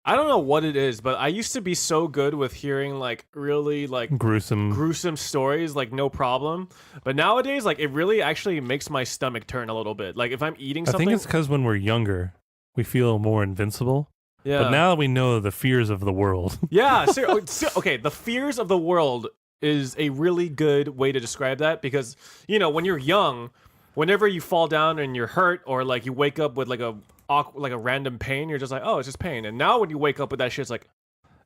I don't know what it is, but I used to be so good with hearing like really like gruesome stories, like no problem. But nowadays, like it really actually makes my stomach turn a little bit. Like if I'm eating something, I think it's because when we're younger, we feel more invincible. Yeah. But now that we know the fears of the world. Yeah. Okay. The fears of the world is a really good way to describe that because, when you're young, whenever you fall down and you're hurt or like you wake up with like a random pain, you're just like, oh, it's just pain. And now when you wake up with that shit, it's like,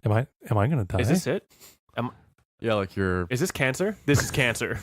am I going to die? Is this it? Yeah, like you're... Is this cancer? This is cancer.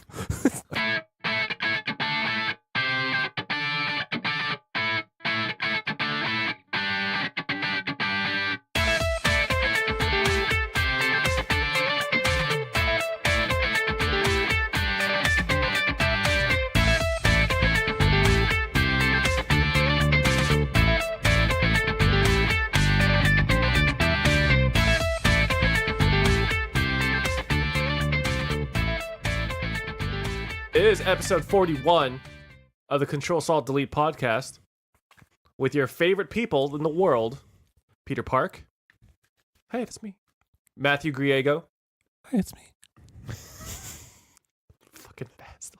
It is episode 41 of the Ctrl Alt Delete podcast with your favorite people in the world, Peter Park. Hey, it's me. Matthew Griego. Hey, it's me. Fucking best.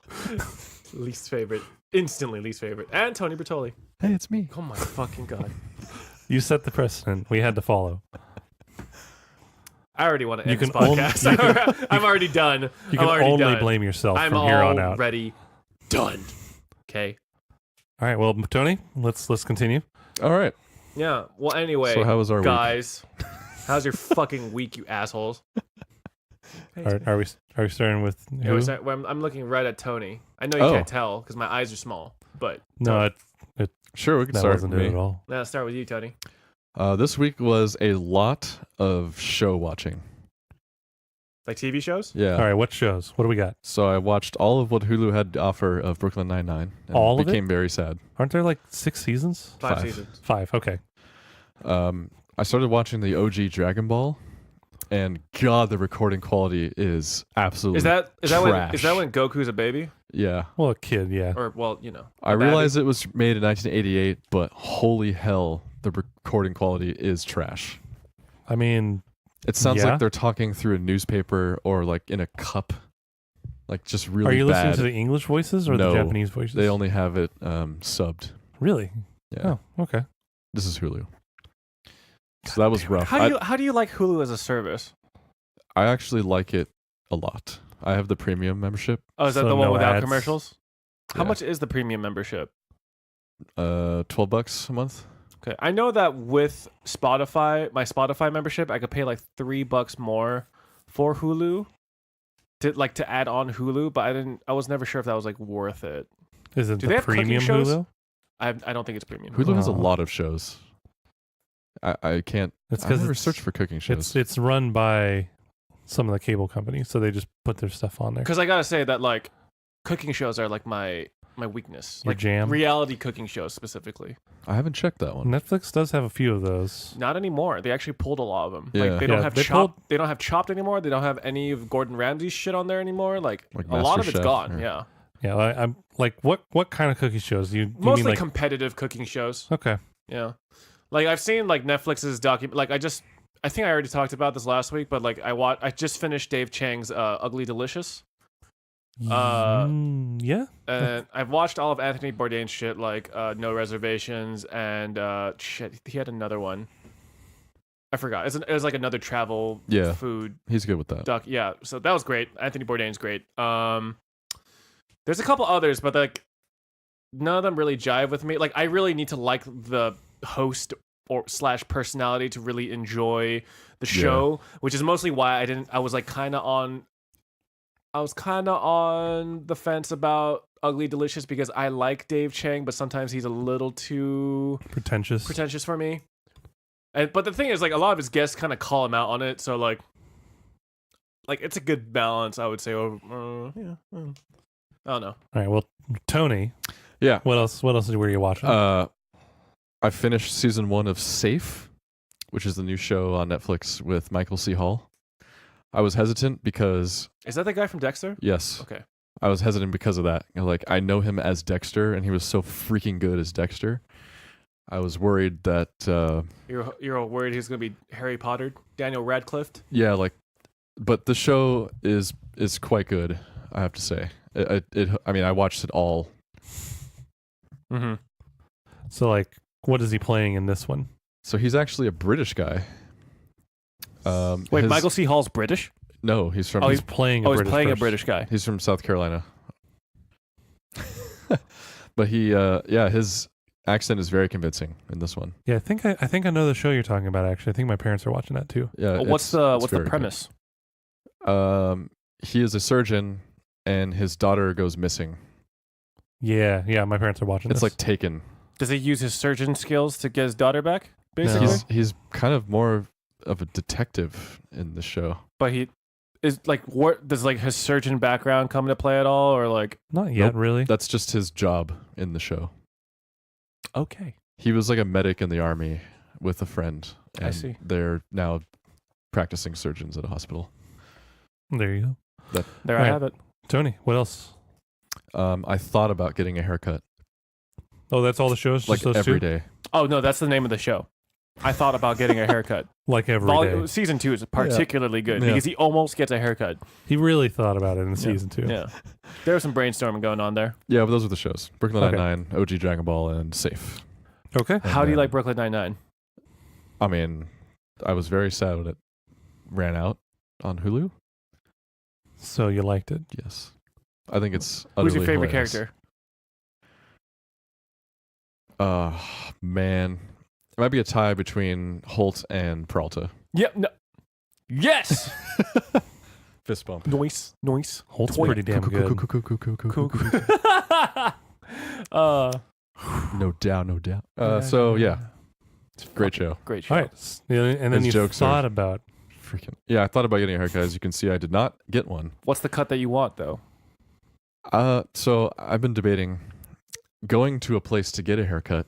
Least favorite. Instantly least favorite. And Tony Brattoli. Hey, it's me. Oh my fucking god. You set the precedent. We had to follow. I already want to end this podcast. I'm already done. You can only blame yourself from here on out. I'm already done. Okay. All right. Well, Tony, let's continue. All right. Yeah. Well, anyway. So how was our guys? How's your fucking week, you assholes? Are we starting with who? I'm looking right at Tony. I know you can't tell because my eyes are small, but no, sure we can that start wasn't with it me. at all. Now start with you, Tony. This week was a lot of show watching. Like TV shows? Yeah. All right, what shows? What do we got? So I watched all of what Hulu had to offer of Brooklyn Nine-Nine. And all of it? became very sad. Aren't there like 6 seasons? 5 seasons. 5, okay. I started watching the OG Dragon Ball, and God, the recording quality is absolutely Is that trash. when Goku's a baby? Yeah. Well, a kid, yeah. Or I realize it was made in 1988, but holy hell, the recording quality is trash. I mean, it sounds like they're talking through a newspaper or like in a cup. Like just really bad. Are you listening to the English voices or No, the Japanese voices? They only have it subbed. Really? Yeah. Oh, okay. This is Hulu. So that was rough. How do you like Hulu as a service? I actually like it a lot. I have the premium membership. Oh, is that So the one no without ads? commercials? How Yeah. much is the premium membership? $12 a month. Okay, I know that with Spotify, my Spotify membership, I could pay like $3 more for Hulu to add on Hulu, but I was never sure if that was like worth it. Is it Do they the have cooking premium shows? Hulu? I don't think it's premium. Hulu has a Oh. lot of shows. I can't. It's I because never search for cooking shows. It's run by some of the cable companies, so they just put their stuff on there. Because I gotta say that like cooking shows are like my weakness, Your like jam? reality cooking shows specifically. I haven't checked that one. Netflix does have a few of those. Not anymore. They actually pulled a lot of them. Yeah. Like they don't Yeah, have they Chopped. They don't have Chopped anymore. They don't have any of Gordon Ramsay's shit on there anymore. Like a lot of it's MasterChef gone. or- Yeah, Yeah, I'm like, what kind of cookie shows do you mostly mean like? competitive cooking shows. Okay. Yeah, like I've seen like Netflix's document. Like I think I already talked about this last week, but like I just finished Dave Chang's Ugly Delicious. Yeah. And I've watched all of Anthony Bourdain's shit, like No Reservations, and shit, he had another one. I forgot. It was like another travel food He's good with that. doc. Yeah, so that was great. Anthony Bourdain's great. There's a couple others, but like none of them really jive with me. Like I really need to like the host or / personality to really enjoy the show, which is mostly why I was kind of on the fence about Ugly Delicious because I like Dave Chang, but sometimes he's a little too pretentious for me. But the thing is, like, a lot of his guests kind of call him out on it, so like it's a good balance, I would say. I don't know. All right. Well, Tony. Yeah. What else were you watching? I finished season 1 of Safe, which is the new show on Netflix with Michael C. Hall. I was hesitant because... Is that the guy from Dexter? Yes. Okay. I was hesitant because of that. Like, I know him as Dexter, and he was so freaking good as Dexter. I was worried that You're all worried he's gonna be Harry Potter, Daniel Radcliffe. yeah, like, but the show is quite good. I have to say. I mean, I watched it all. Mm-hmm. So, like, what is he playing in this one? So he's actually a British guy. Wait, Michael C. Hall's British? No, he's from. He's playing. He's playing a British guy. He's from South Carolina. But his accent is very convincing in this one. Yeah, I think I know the show you're talking about. Actually, I think my parents are watching that too. Yeah. What's it's the very premise? good. He is a surgeon, and his daughter goes missing. Yeah, my parents are watching. It's this. like Taken. Does he use his surgeon skills to get his daughter back? Basically, No. He's kind of more of a detective in the show. but he is like, what does like his surgeon background come into play at all, or like? Not yet, Nope. really. That's just his job in the show. Okay, He was like a medic in the army with a friend. And I see. They're now practicing surgeons at a hospital. There you go. there Right. I have it. Tony, what else? I thought about getting a haircut Oh, that's all the shows. like Just those every two? day. Oh no, that's the name of the show. I thought about getting a haircut. Like every day. Season 2 is particularly good Yeah. because he almost gets a haircut. He really thought about it in season 2. Yeah, there was some brainstorming going on there. Yeah, but those were the shows: Brooklyn Okay. Nine-Nine, OG Dragon Ball, and Safe. Okay. And How do you then- like Brooklyn Nine-Nine? I mean, I was very sad when it ran out on Hulu. So you liked it. Yes, I think it's. Who's your utterly favorite hilarious. character? Man, it might be a tie between Holt and Peralta. Yep. No. Yes. Fist bump. Noise. Holt's Toy- pretty damn good. Cool. No doubt. So yeah, great show. Great show. All right. And then His you jokes thought are- about. Freaking yeah! I thought about getting a haircut. As you can see, I did not get one. What's the cut that you want though? So I've been debating going to a place to get a haircut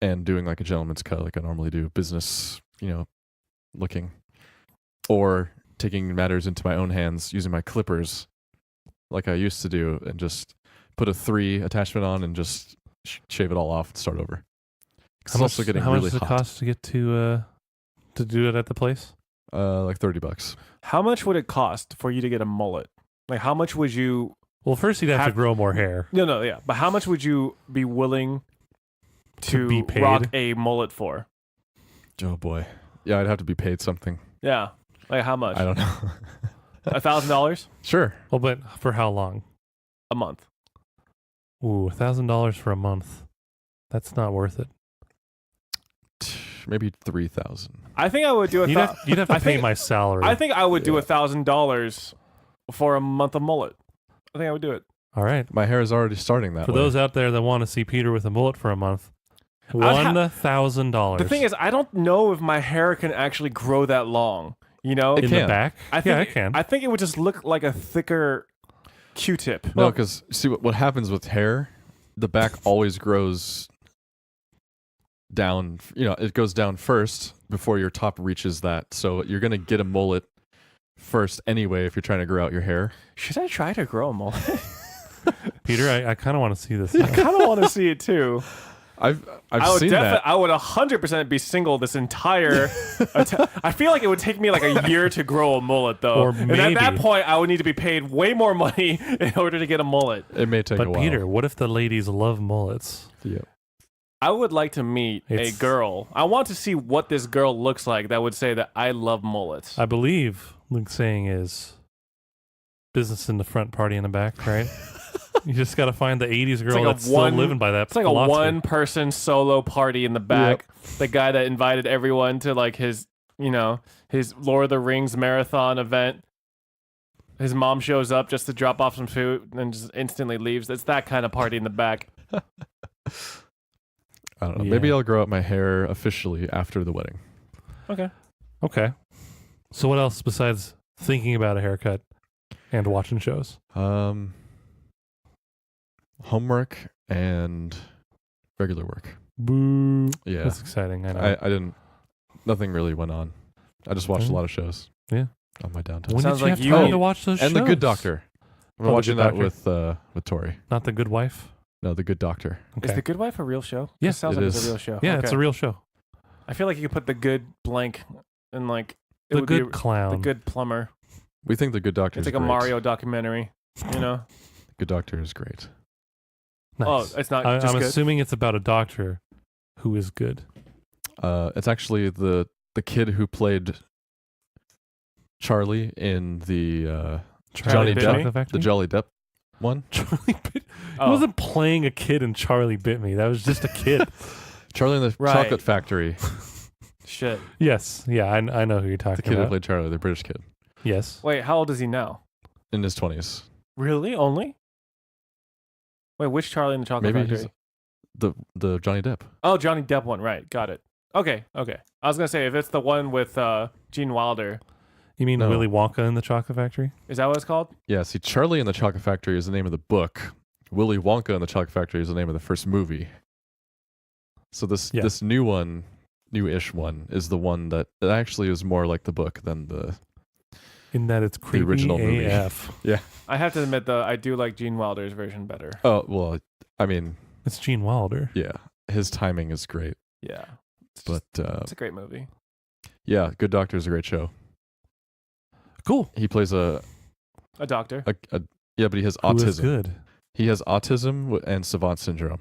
and doing like a gentleman's cut, like I normally do, business, looking, or taking matters into my own hands using my clippers, like I used to do, and just put a 3 attachment on and just shave it all off and start over. 'Cause it's also getting how really much does it hot. cost to get to do it at the place? Like $30. How much would it cost for you to get a mullet? Like how much would you? Well, first you'd have to grow more hair. No, yeah. But how much would you be willing to be paid? rock a mullet for? Oh boy, yeah, I'd have to be paid something. Yeah. Like how much? I don't know. $1,000 Sure. Well, but for how long? a month. Ooh, $1,000 for a month. That's not worth it. Maybe 3,000. I think I would do You'd have to I pay think- my salary. I think I would do Yeah. $1,000 for a month of mullet. I think I would do it. All right. My hair is already starting that For way. those out there that want to see Peter with a mullet for a month, I'd ha- $1,000. The thing is, I don't know if my hair can actually grow that long. You know, It in can. the back. I think yeah, it can. I think it would just look like a thicker Q-tip. No, because see what happens with hair, the back always grows down. It goes down first before your top reaches that. So you're gonna get a mullet first anyway if you're trying to grow out your hair. Should I try to grow a mullet? Peter, I kind of want to see this. I now. kind of want to see it too. I've I would seen that. I would 100% be single this entire. I feel like it would take me like a year to grow a mullet though, Or and at that maybe- point I would need to be paid way more money in order to get a mullet. It may take a But while. Peter, what if the ladies love mullets? Yeah. I would like to meet It's- a girl. I want to see what this girl looks like that would say that I love mullets. I believe Luke's saying is business in the front, party in the back, right? You just got to find the 80s girl like a that's still one- living by that It's like philosophy. a one-person solo party in the back. The guy that invited everyone to like his Lord of the Rings marathon event. His mom shows up just to drop off some food and just instantly leaves. It's that kind of party in the back. I don't know. Yeah. Maybe I'll grow out my hair officially after the wedding. Okay. So what else besides thinking about a haircut and watching shows? Homework and regular work. Boo. Yeah. That's exciting. I know. I didn't. Nothing really went on. I just watched a Okay. lot of shows. Yeah. On my downtime. When Sounds did you like have you- time Oh, to watch those shows? And The Good Doctor. I'm The watching Good that Doctor. with Tori. Not The Good Wife? No, The Good Doctor. Okay. Is The Good Wife a real show? Yeah, It sounds it like it's is. a real show. Yeah, Okay. it's a real show. I feel like you could put The Good blank and like it The would Good be Clown. The Good Plumber. We think The Good Doctor It's is like a great. Mario documentary. You know? The Good Doctor is great. Nice. Oh, it's not just I'm good. assuming it's about a doctor who is good. It's actually the kid who played Charlie in the Charlie Johnny Bit Depp, Me? Chocolate Factory? the Jolly Depp one. Charlie Bit. Oh. He wasn't playing a kid in Charlie Bit Me. That was just a kid. Charlie in the Right. Chocolate Factory. Shit. Yes. Yeah, I know who you're The talking kid who about. played Charlie, the British kid, Yes. Wait, how old is he now? in his 20s. Really? Only? Wait, which Charlie in the Chocolate Maybe Factory? he's the Johnny Depp. Oh, Johnny Depp one. Right. Got it. Okay. I was gonna say if it's the one with Gene Wilder, You mean No. Willy Wonka in the Chocolate Factory? is that what it's called? Yeah, see, Charlie in the Chocolate Factory is the name of the book. Willy Wonka in the Chocolate Factory is the name of the first movie. So this new one, new-ish one, is the one that actually is more like the book than the. In that it's creepy original movie. AF. I have to admit though, I do like Gene Wilder's version better. Oh well, I mean, It's Gene Wilder. yeah, his timing is great, Yeah. It's but it's a great movie. yeah, Good Doctor is a great show. Cool. He plays A doctor. yeah, but he has Who is autism. good? He has autism and savant syndrome.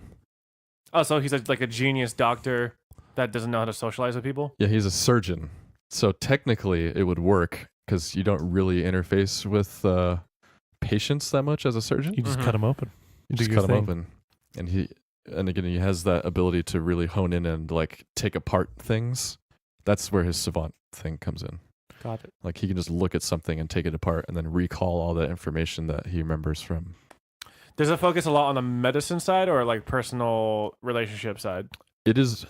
Oh, so he's like a genius doctor that doesn't know how to socialize with people? Yeah, he's a surgeon. So technically, it would work because you don't really interface with patients that much as a surgeon. You just Mhm. cut him open. You do just your cut him thing. open, and again, he has that ability to really hone in and like take apart things. That's where his savant thing comes in. Got it. Like he can just look at something and take it apart and then recall all that information that he remembers from. Does it focus a lot on the medicine side or like personal relationship side? It is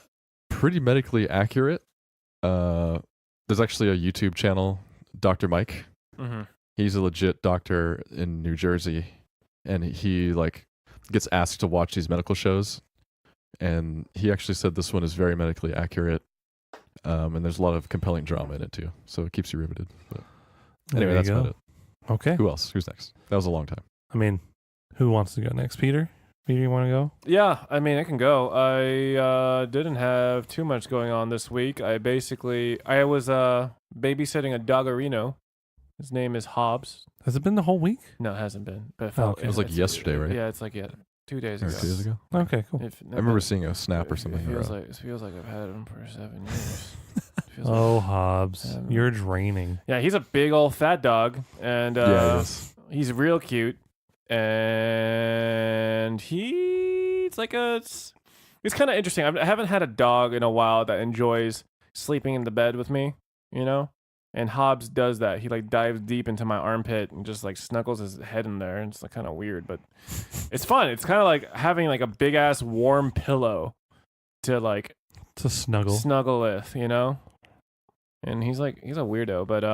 pretty medically accurate. There's actually a YouTube channel, Dr. Mike. Mm-hmm. He's a legit doctor in New Jersey, and he like gets asked to watch these medical shows, and he actually said this one is very medically accurate. And there's a lot of compelling drama in it too, so it keeps you riveted. But anyway, There you that's about it. Okay. Who else? Who's next? That was a long time. I mean, who wants to go next? Peter? Peter, you want to go? Yeah, I mean, I can go. I didn't have too much going on this week. I was babysitting a doggerino. His name is Hobbs. Has it been the whole week? No, it hasn't been. But Oh, okay. It was like it's- yesterday, right? Yeah, it's like 2 days Or ago. 2 days ago. Okay, cool. I remember seeing a snap or something. It feels like I've had him for 7 years. Feels Oh, like- Hobbs, you're draining. yeah, he's a big old fat dog, and Yeah, it is. he's real cute, and he's kind of interesting. I haven't had a dog in a while that enjoys sleeping in the bed with me, you know. And Hobbs does that. He like dives deep into my armpit and just like snuggles his head in there. And it's like kind of weird, but it's fun. It's kind of like having like a big ass warm pillow to like It's a snuggle. with, you know. And he's a weirdo, but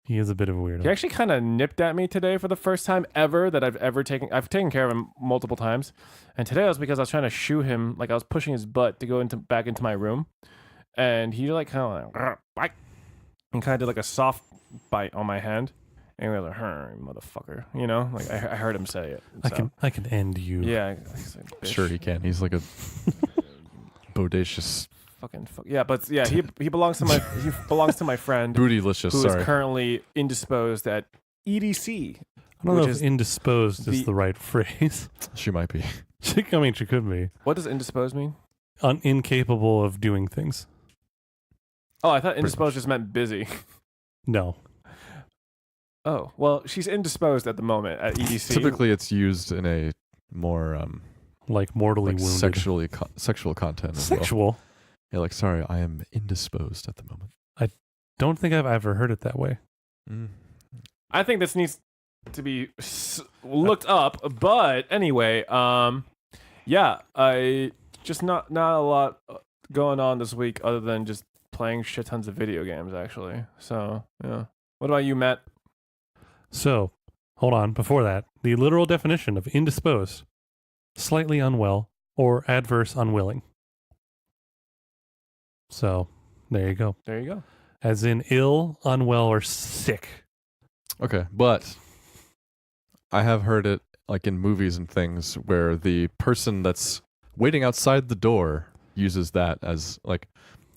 He is a bit of a weirdo. he actually kind of nipped at me today for the first time ever that I've taken care of him multiple times. And today was because I was trying to shoo him, like I was pushing his butt to go back into my room. And he like kind of like, bite. And kind of did like a soft bite on my hand. And we were like, motherfucker. You know? Like I heard him say it. So, I can end you. yeah. He's like, "Bitch." Sure, he can. He's like a bodacious, Yeah, but yeah, he belongs to my friend bootylicious. who is Sorry. currently indisposed at EDC. I don't know Which if is indisposed is the- the right phrase. She might be. I mean, she could be. What does indisposed mean? Incapable of doing things. Oh, I thought Pretty indisposed just meant busy. No. Oh, well, she's indisposed at the moment at EDC. Typically, it's used in a more Like mortally like wounded. sexual content. As well. Sexual? Yeah, like sorry, I am indisposed at the moment. Don't think I've ever heard it that way. Mm. I think this needs to be looked up. But anyway, yeah, I just not a lot going on this week other than just playing shit tons of video games, actually. So yeah. What about you, Matt? So, hold on. Before that, the literal definition of indisposed: slightly unwell or adverse unwilling. So, there you go. There you go. As in ill, unwell, or sick. Okay, but I have heard it like in movies and things where the person that's waiting outside the door uses that as like,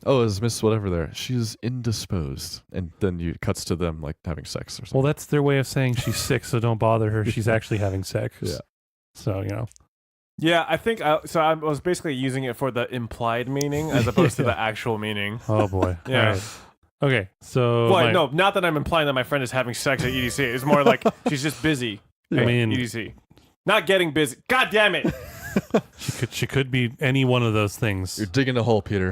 oh, is Miss whatever there? She's indisposed, and then you cuts to them like having sex or something. Well, that's their way of saying she's sick, so don't bother her. She's actually having sex. Yeah. So, you know. Yeah, I think I was basically using it for the implied meaning as opposed to the actual meaning. Oh, boy. Yeah. All right. Okay, so... Well, no, not that I'm implying that my friend is having sex at EDC. It's more like she's just busy I at mean... EDC. Not getting busy. God damn it! She could be any one of those things. You're digging a hole, Peter.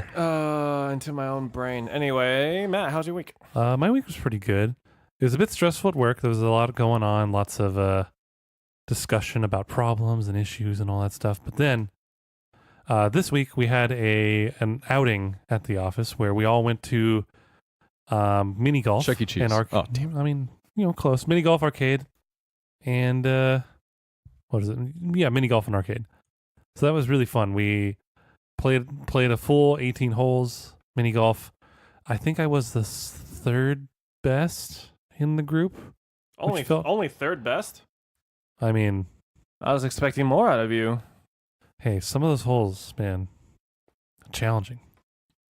Into my own brain. Anyway, Matt, how's your week? My week was pretty good. It was a bit stressful at work. There was a lot going on, lots of discussion about problems and issues and all that stuff. But then this week we had an outing at the office where we all went to mini golf. Chuck E. Cheese. And Oh, damn. I mean, close. Mini golf arcade. And what is it? Yeah, mini golf and arcade. So that was really fun. We played a full 18 holes mini golf. I think I was the third best in the group. Only third best? I mean, I was expecting more out of you. hey, some of those holes, man, challenging.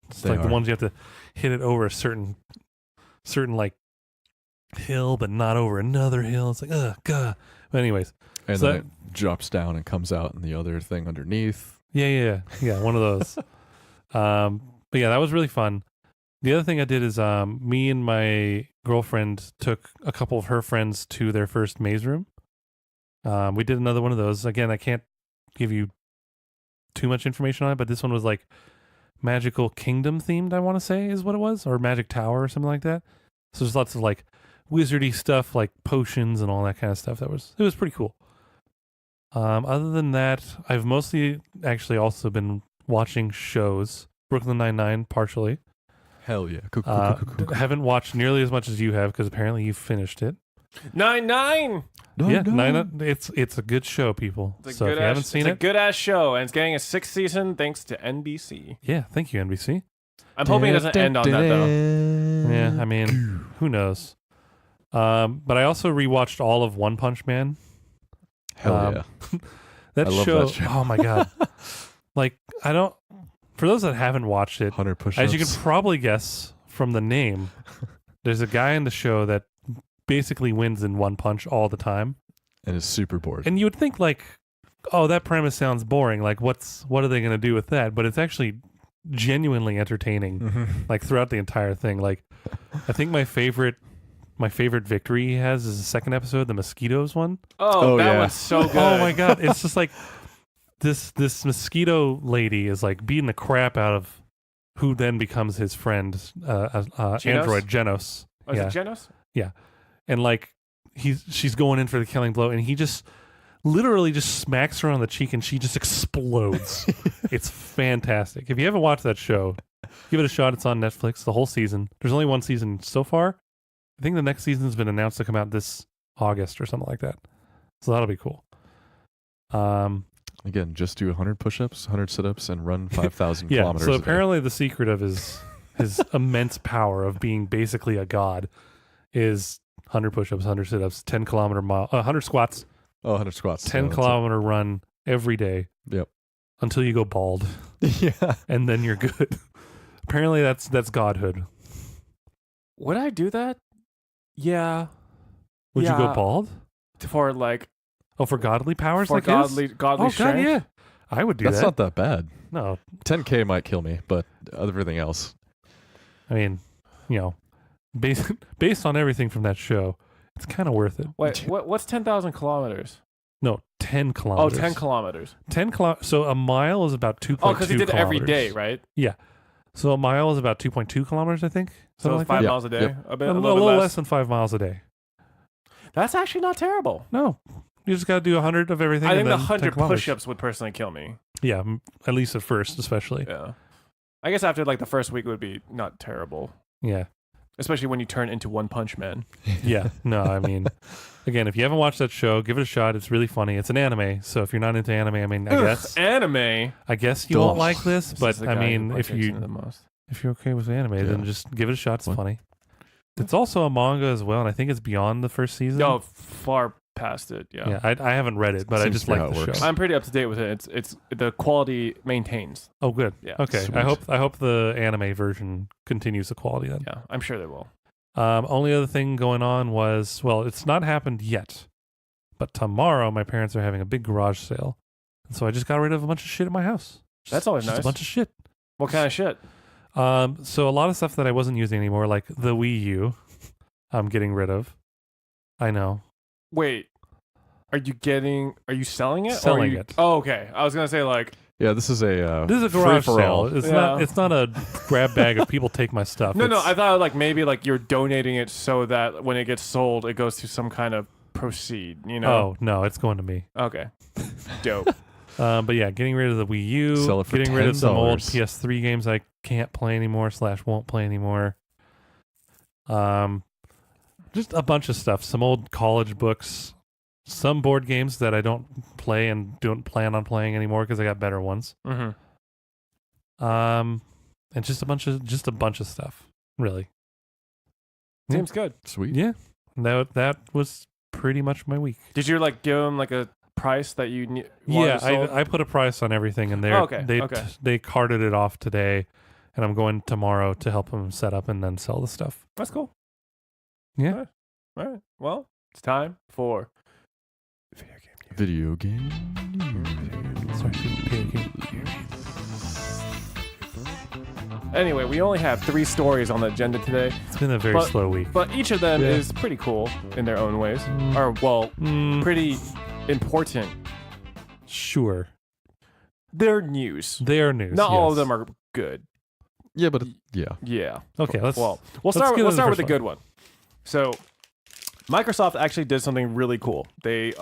It's They like the are. ones you have to hit it over a certain like hill, but not over another hill. It's like, God. But anyways, And so then it drops down and comes out in the other thing underneath. yeah, one of those. But yeah, that was really fun. The other thing I did is me and my girlfriend took a couple of her friends to their first maze room. We did another one of those. Again, I can't give you too much information on it, but this one was like Magical Kingdom themed, I want to say is what it was, or Magic Tower or something like that. So there's lots of like wizardy stuff, like potions and all that kind of stuff. It was pretty cool. Other than that, I've mostly actually also been watching shows. Brooklyn Nine-Nine, partially. Hell yeah. Cool. Haven't watched nearly as much as you have because apparently you finished it. 9-9. Yeah, Nine. It's a good show, people. So if you haven't seen it's a it, good ass show, and it's getting a 6th season thanks to NBC. yeah, thank you, NBC. I'm hoping it doesn't end on that though. Yeah, I mean, who knows? But I also rewatched all of One Punch Man. Hell yeah. That I love show, that show. oh my god! Like, for those that haven't watched it, 100 push-ups. as you can probably guess from the name, there's a guy in the show that basically wins in one punch all the time, and is super bored. and you would think like, oh, that premise sounds boring. Like, what are they going to do with that? But it's actually genuinely entertaining. Like throughout the entire thing. Like, I think my favorite victory he has is the second episode, the mosquitoes one. Oh, that yeah. one's so good. Oh my god, it's just like this mosquito lady is like beating the crap out of who then becomes his friend, android Genos. Oh, is it Genos? And like she's going in for the killing blow, and he just literally just smacks her on the cheek, and she just explodes. It's fantastic. If you haven't watched that show, give it a shot. It's on Netflix, the whole season. There's only one season so far. I think the next season's been announced to come out this August or something like that. So that'll be cool. Again, just do 100 push-ups, 100 sit-ups, and run 5,000 yeah. kilometers. So a day. apparently, the secret of his immense power of being basically a god is 100 push-ups, 100 sit-ups, 10-kilometer mile, 100 squats, 100 squats. 10-kilometer run every day. Yep. Until you go bald, Yeah. and then you're good. Apparently, that's godhood. Would I do that? Yeah. Would you go Yeah. bald? For like Oh, for godly powers for like godly his? godly Oh, God, strength? yeah. I would do That's that. not that bad. No, 10K might kill me, but everything else. I mean, based on everything from that show, it's kind of worth it. Wait, what's 10,000 kilometers? No, 10 Oh, kilometers. 10 kilometers. 10 kilometers. So a mile is about 2.2 Oh, because he did it every day, kilometers. right? So a mile is about 2.2 kilometers, I think. So Something it's like 5 that. miles a day? Yep. A bit, A a little little bit less than 5 miles a day. That's actually not terrible. No, you just got to do 100 of everything. I think and the then 10 100 kilometers. push-ups would personally kill me. Yeah, at least at first, especially. Yeah. I guess after like the first week would be not terrible. Yeah. Especially when you turn into One Punch Man. Yeah. No, I mean, again, if you haven't watched that show, give it a shot. It's really funny. It's an anime, so if you're not into anime, I mean, Anime. I guess you won't like this, This is but the I guy who mean, if partakes in it the you most. if you're okay with anime, then Yeah. just give it a shot. It's What? funny. It's also a manga as well, and I think it's beyond the first season. No, far past it. Yeah, I haven't read it, but I Seems just to be like how the it works. show. I'm pretty up to date with it. It's the quality maintains. Oh, good. Yeah. Okay. Sweet. I hope the anime version continues the quality then. Yeah, I'm sure they will. Only other thing going on was, well, it's not happened yet, but tomorrow my parents are having a big garage sale, and so I just got rid of a bunch of shit at my house. That's always just nice. a bunch of shit. What kind of shit? So a lot of stuff that I wasn't using anymore, like the Wii U, I'm getting rid of. I know. Wait, are you selling it? Or are Selling you- it. Oh, okay. I was gonna say like, Yeah, this is a This is a garage free-for-all. sale. It's Yeah. not a grab bag of people take my stuff. no, It's- I thought like maybe like you're donating it so that when it gets sold, it goes to some kind of proceed. You know? Oh no, it's going to me. Okay. Dope. But yeah, getting rid of the Wii U, Sell it for getting rid of some old $10. PS3 games I can't play anymore / won't play anymore. Just a bunch of stuff. Some old college books, some board games that I don't play and don't plan on playing anymore because I got better ones. Mm-hmm. And just a bunch of stuff. Really. Yeah. Seems good. sweet. Yeah. That was pretty much my week. Did you like give them like a price that you need? Yeah, I put a price on everything, and Oh, okay, they okay. they carted it off today, and I'm going tomorrow to help them set up and then sell the stuff. That's cool. Yeah. All right. Well, it's time for video game. Video game. Sorry. Anyway, we only have 3 stories on the agenda today, It's been a very But- slow week. but each of them Yeah. is pretty cool in their own ways, Mm. or well, Mm, pretty important. sure, They're news. they are news. Not all of yes. them are good. Yeah, but yeah. Yeah. Okay, let's. Well, we'll let's start. get We'll into the start with first the good one. So, Microsoft actually did something really cool. They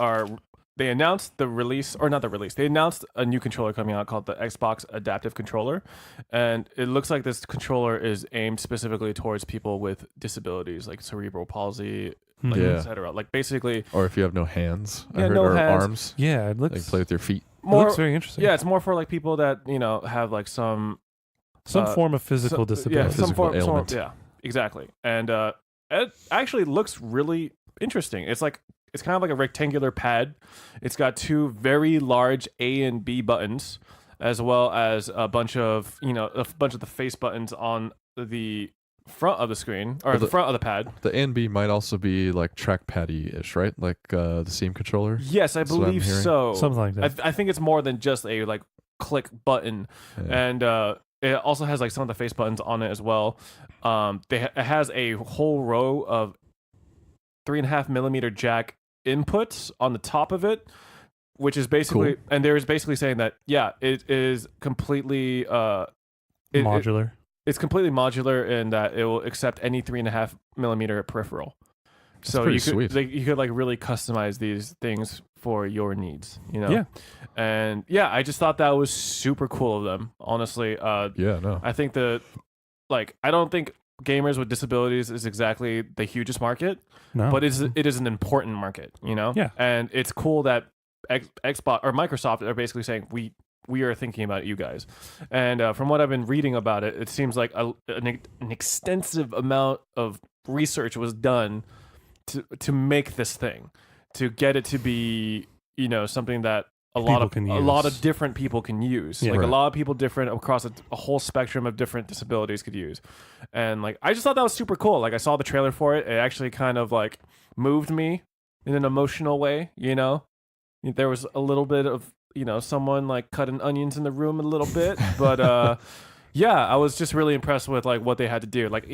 announced the release, or not the release. They announced a new controller coming out called the Xbox Adaptive Controller, and it looks like this controller is aimed specifically towards people with disabilities, like cerebral palsy, like Mhm. Yeah. etc. Like basically Or if you have no hands, I Yeah, heard, no or hands. arms, Yeah, it like looks. play with your feet. It more. looks very interesting. Yeah, it's more for like people that have like some some form of physical so- disability. Yeah, some Physical form. ailment. Yeah, exactly. And it actually looks really interesting. It's kind of like a rectangular pad. It's got 2 very large A and B buttons, as well as a bunch of the face buttons on the front of the screen or Well, the front of the pad. The A and B might also be like trackpad-ish, right? Like the Steam controller. Yes, I That's what I'm believe hearing. so. Something like that. I think it's more than just a like click button. Yeah. And it also has like some of the face buttons on it as well. It has a whole row of 3.5mm jack inputs on the top of it, which is basically, and they're basically saying that it is completely Modular. it's completely modular in that it will accept any 3.5mm peripheral. So pretty you could sweet. you could like really customize these things for your needs, Yeah. And I just thought that was super cool of them, honestly. Yeah, no. I think I don't think gamers with disabilities is exactly the hugest market, No. but it is an important market, Yeah. And it's cool that Xbox or Microsoft are basically saying we are thinking about you guys. And from what I've been reading about it, it seems like an extensive amount of research was done to make this thing, to get it to be something that a lot of different people can use. Yeah. Like Right. a lot of people different across a whole spectrum of different disabilities could use. And like I just thought that was super cool. Like I saw the trailer for it. It actually kind of like moved me in an emotional way, There was a little bit of, someone like cutting onions in the room a little bit, but I was just really impressed with like what they had to do. Like,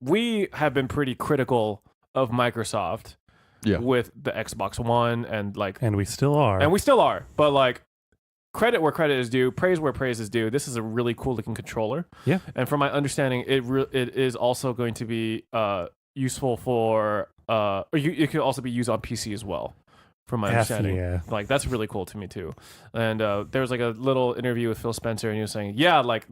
we have been pretty critical of Microsoft Yeah. with the Xbox One and we still are. and we still are, but like credit where credit is due, praise where praise is due. This is a really cool looking controller. Yeah. And from my understanding, it is also going to be useful for or it could also be used on PC as well. From my understanding, yeah. like that's really cool to me too. And there was like a little interview with Phil Spencer, and he was saying, "Yeah, like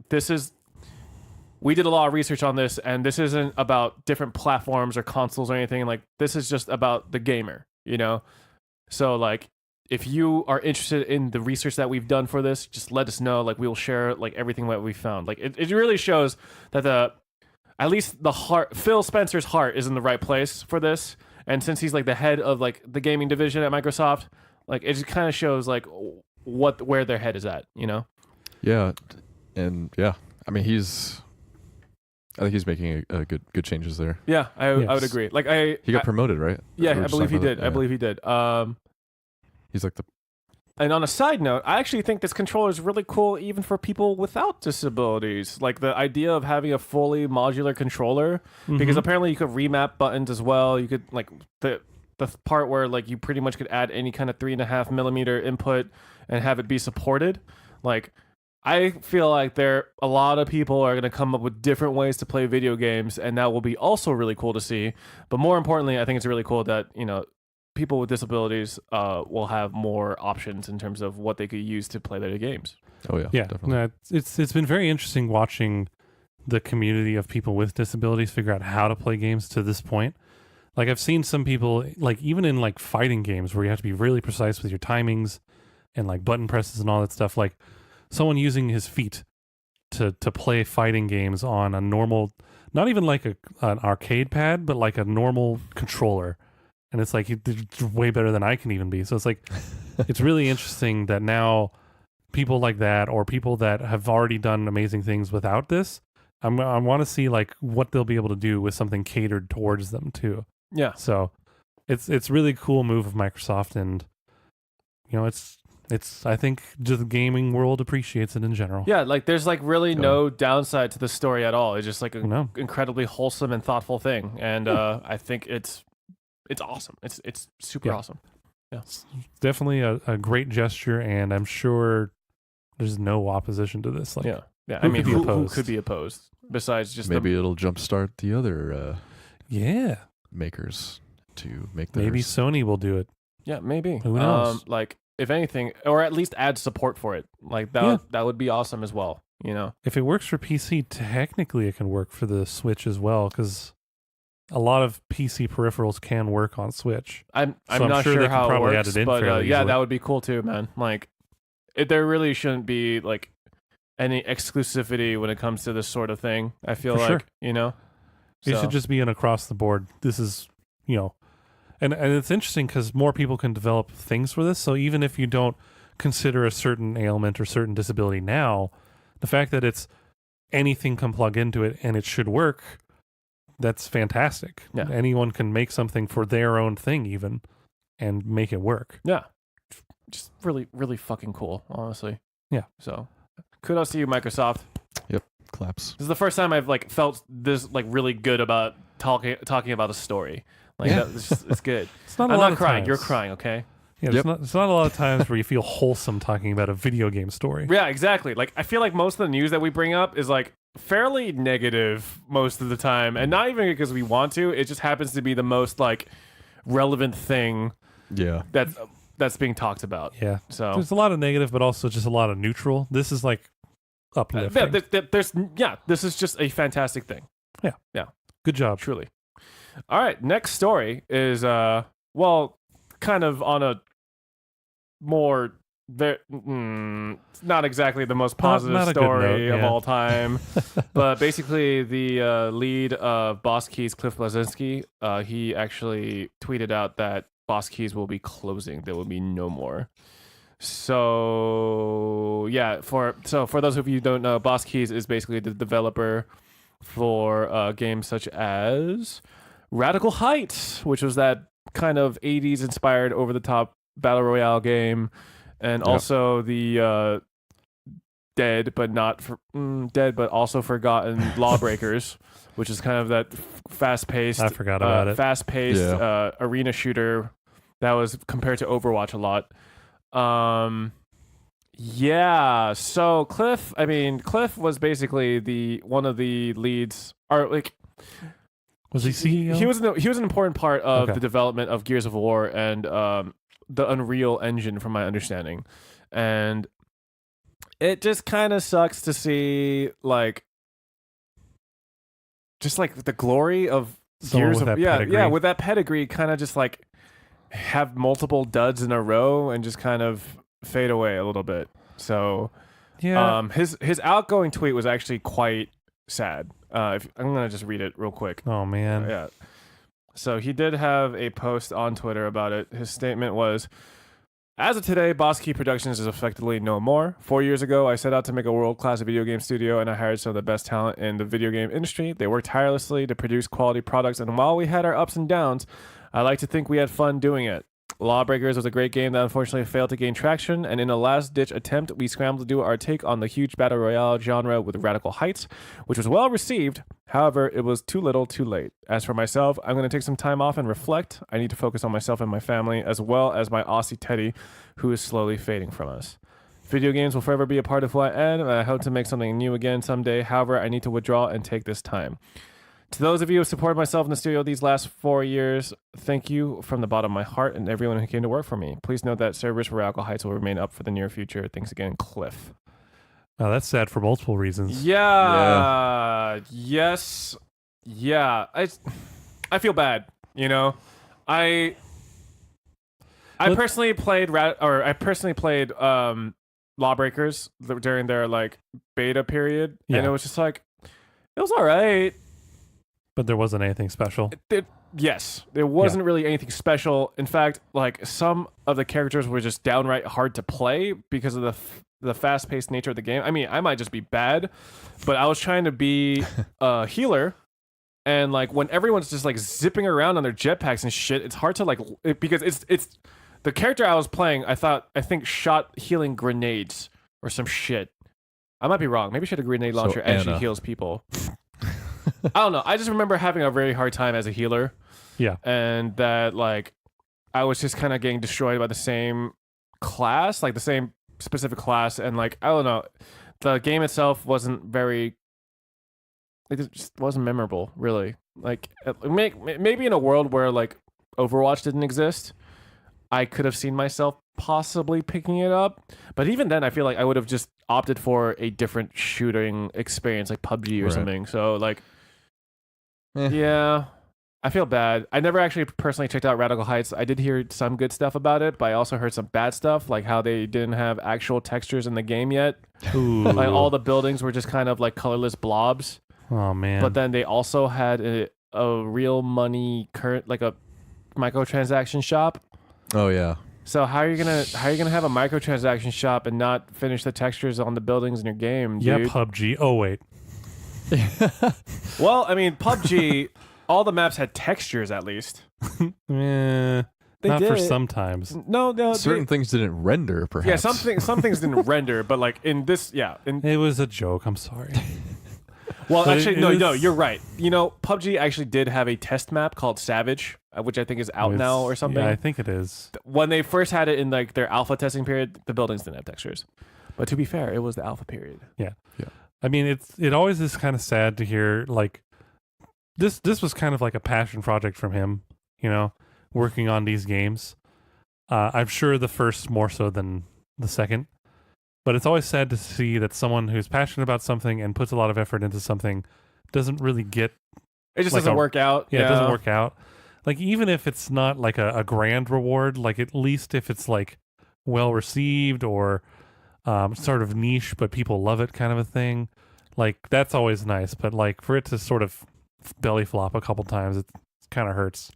we did a lot of research on this, and this isn't about different platforms or consoles or anything. Like this is just about the gamer, So like, if you are interested in the research that we've done for this, just let us know. Like we will share like everything that we found. Like it really shows that at least the heart, Phil Spencer's heart, is in the right place for this." And since he's like the head of like the gaming division at Microsoft, like it just kind of shows like where their head is at, you know? Yeah, and yeah, I mean I think he's making a good changes there. Yeah, I would Yes. agree. Like He got promoted, right? yeah, We were I just believe he talking about did. that. I Yeah. believe he did. He's like the And on a side note, I actually think this controller is really cool even for people without disabilities. Like the idea of having a fully modular controller, because Mhm. apparently you could remap buttons as well. You could like the part where like you pretty much could add any kind of 3.5 millimeter input and have it be supported. Like I feel like a lot of people are going to come up with different ways to play video games, and that will be also really cool to see. But more importantly, I think it's really cool that, you know, people with disabilities will have more options in terms of what they could use to play their games. oh yeah, Yeah, definitely. no, it's been very interesting watching the community of people with disabilities figure out how to play games to this point. Like I've seen some people, like even in like fighting games where you have to be really precise with your timings and like button presses and all that stuff, like someone using his feet to play fighting games on a normal, not even like an arcade pad, but like a normal controller. And it's like it's way better than I can even be. So it's like it's really interesting that now people like that, or people that have already done amazing things without this, I want to see like what they'll be able to do with something catered towards them too. Yeah. So it's really cool move of Microsoft, and you know it's I think just the gaming world appreciates it in general. Yeah, like there's like really no downside to the story at all. It's just like an No. incredibly wholesome and thoughtful thing. And I think it's awesome. It's super Yeah. awesome. Yeah. Definitely a great gesture, and I'm sure there's no opposition to this. Like, Yeah. Yeah. who I mean, could be who opposed? could be opposed besides just Maybe it'll jumpstart the other yeah, makers to make theirs. maybe Sony will do it. yeah, maybe. Who knows? Like if anything, or at least add support for it. Like that would be awesome as well, you know. If it works for PC, technically it can work for the Switch as well, because a lot of PC peripherals can work on Switch. I'm So I'm not sure sure they can how it probably add works, it in but fairly yeah, easily. that would be cool too, man. Like there really shouldn't be like any exclusivity when it comes to this sort of thing. I feel For like, sure. you know. It So, should just be an across the board. This is, you know, and it's interesting because more people can develop things for this. So even if you don't consider a certain ailment or certain disability now, the fact that it's anything can plug into it and it should work, that's fantastic. Yeah. Anyone can make something for their own thing even and make it work. yeah. Just really, really fucking cool, honestly. Yeah. So kudos to you, Microsoft. Claps. This is the first time I've like felt this like really good about talking about a story. Like Yeah. it's good. It's not a I'm lot not of crying. times. You're crying, okay? Yeah, Yep. it's not a lot of times where you feel wholesome talking about a video game story. Yeah, exactly. Like I feel like most of the news that we bring up is like fairly negative most of the time, and not even because we want to. It just happens to be the most like relevant thing Yeah. that's being talked about. Yeah. So There's a lot of negative, but also just a lot of neutral. This is like uplifting. this is just a fantastic thing. Good job. Truly. All right, next story is kind of on a more not exactly the most positive not a good story note, of yeah. all time, but basically the lead of Boss Keys, Cliff Bleszinski, he actually tweeted out that Boss Keys will be closing. There will be no more. So yeah, for those of you who don't know, Boss Keys is basically the developer for games such as Radical Heights, which was that kind of 80s inspired over the top battle royale game, and also the dead but also forgotten Lawbreakers, which is kind of that fast-paced I forgot about it. arena shooter that was compared to Overwatch a lot. Yeah, so Cliff was basically one of the leads, or like Was he CEO? he was an important part of Okay. the development of Gears of War and the Unreal Engine, from my understanding. And it just kind of sucks to see like just like the glory of Someone Gears with of that pedigree. with that pedigree kind of just like have multiple duds in a row and just kind of fade away a little bit. So yeah. his outgoing tweet was actually quite sad. I'm gonna just read it real quick. Oh man. Yeah. So he did have a post on Twitter about it. His statement was, as of today, Boss Key Productions is effectively no more. 4 years ago, I set out to make a world-class video game studio, and I hired some of the best talent in the video game industry. They worked tirelessly to produce quality products, and while we had our ups and downs, I like to think we had fun doing it. Lawbreakers was a great game that unfortunately failed to gain traction, and in a last-ditch attempt, we scrambled to do our take on the huge battle royale genre with Radical Heights, which was well received. However, it was too little, too late. As for myself, I'm going to take some time off and reflect. I need to focus on myself and my family, as well as my Aussie Teddy, who is slowly fading from us. Video games will forever be a part of who I am, and I hope to make something new again someday. However, I need to withdraw and take this time. To those of you who supported myself in the studio these last 4 years, thank you from the bottom of my heart and everyone who came to work for me. Please note that servers for Radical Heights will remain up for the near future. Thanks again, Cliff. Now that's sad for multiple reasons. Yeah. Yes. Yeah. I feel bad. You know, I personally played Lawbreakers during their like beta period, and it was just like it was all right. But there wasn't anything special. Yes, there wasn't really anything special. In fact, like some of the characters were just downright hard to play because of the fast-paced nature of the game. I mean, I might just be bad, but I was trying to be a healer, and like when everyone's just like zipping around on their jetpacks and shit, it's hard to like because it's the character I was playing. I think shot healing grenades or some shit. I might be wrong. Maybe she had a grenade launcher and she heals people. I don't know. I just remember having a very hard time as a healer. Yeah. And that, like, I was just kind of getting destroyed by the same class, like the same specific class. And, like, I don't know. The game itself wasn't very. It just wasn't memorable, really. Like, maybe in a world where, like, Overwatch didn't exist, I could have seen myself possibly picking it up. But even then, I feel like I would have just opted for a different shooting experience, like PUBG or something. So, like. Yeah, I feel bad. I never actually personally checked out Radical Heights. I did hear some good stuff about it, but I also heard some bad stuff, like how they didn't have actual textures in the game yet. Ooh. Like all the buildings were just kind of like colorless blobs. Oh man! But then they also had a real money like a microtransaction shop. Oh yeah. So how are you gonna have a microtransaction shop and not finish the textures on the buildings in your game, dude? Yeah, PUBG. Oh wait. Well, I mean, PUBG, all the maps had textures at least. Not for sometimes. No. Certain things didn't render, perhaps. Yeah, some things didn't render, but like in this, it was a joke. I'm sorry. Well, but actually, no, you're right. You know, PUBG actually did have a test map called Savage, which I think is out now or something. Yeah, I think it is. When they first had it in like their alpha testing period, the buildings didn't have textures. But to be fair, it was the alpha period. Yeah. I mean, it always is kind of sad to hear like this was kind of like a passion project from him, you know, working on these games. I'm sure the first more so than the second, but it's always sad to see that someone who's passionate about something and puts a lot of effort into something doesn't really get. It just doesn't work out. Yeah, it doesn't work out. Like even if it's not like a grand reward, like at least if it's like well received or sort of niche, but people love it kind of a thing. Like that's always nice, but like for it to sort of belly flop a couple times, it kind of hurts.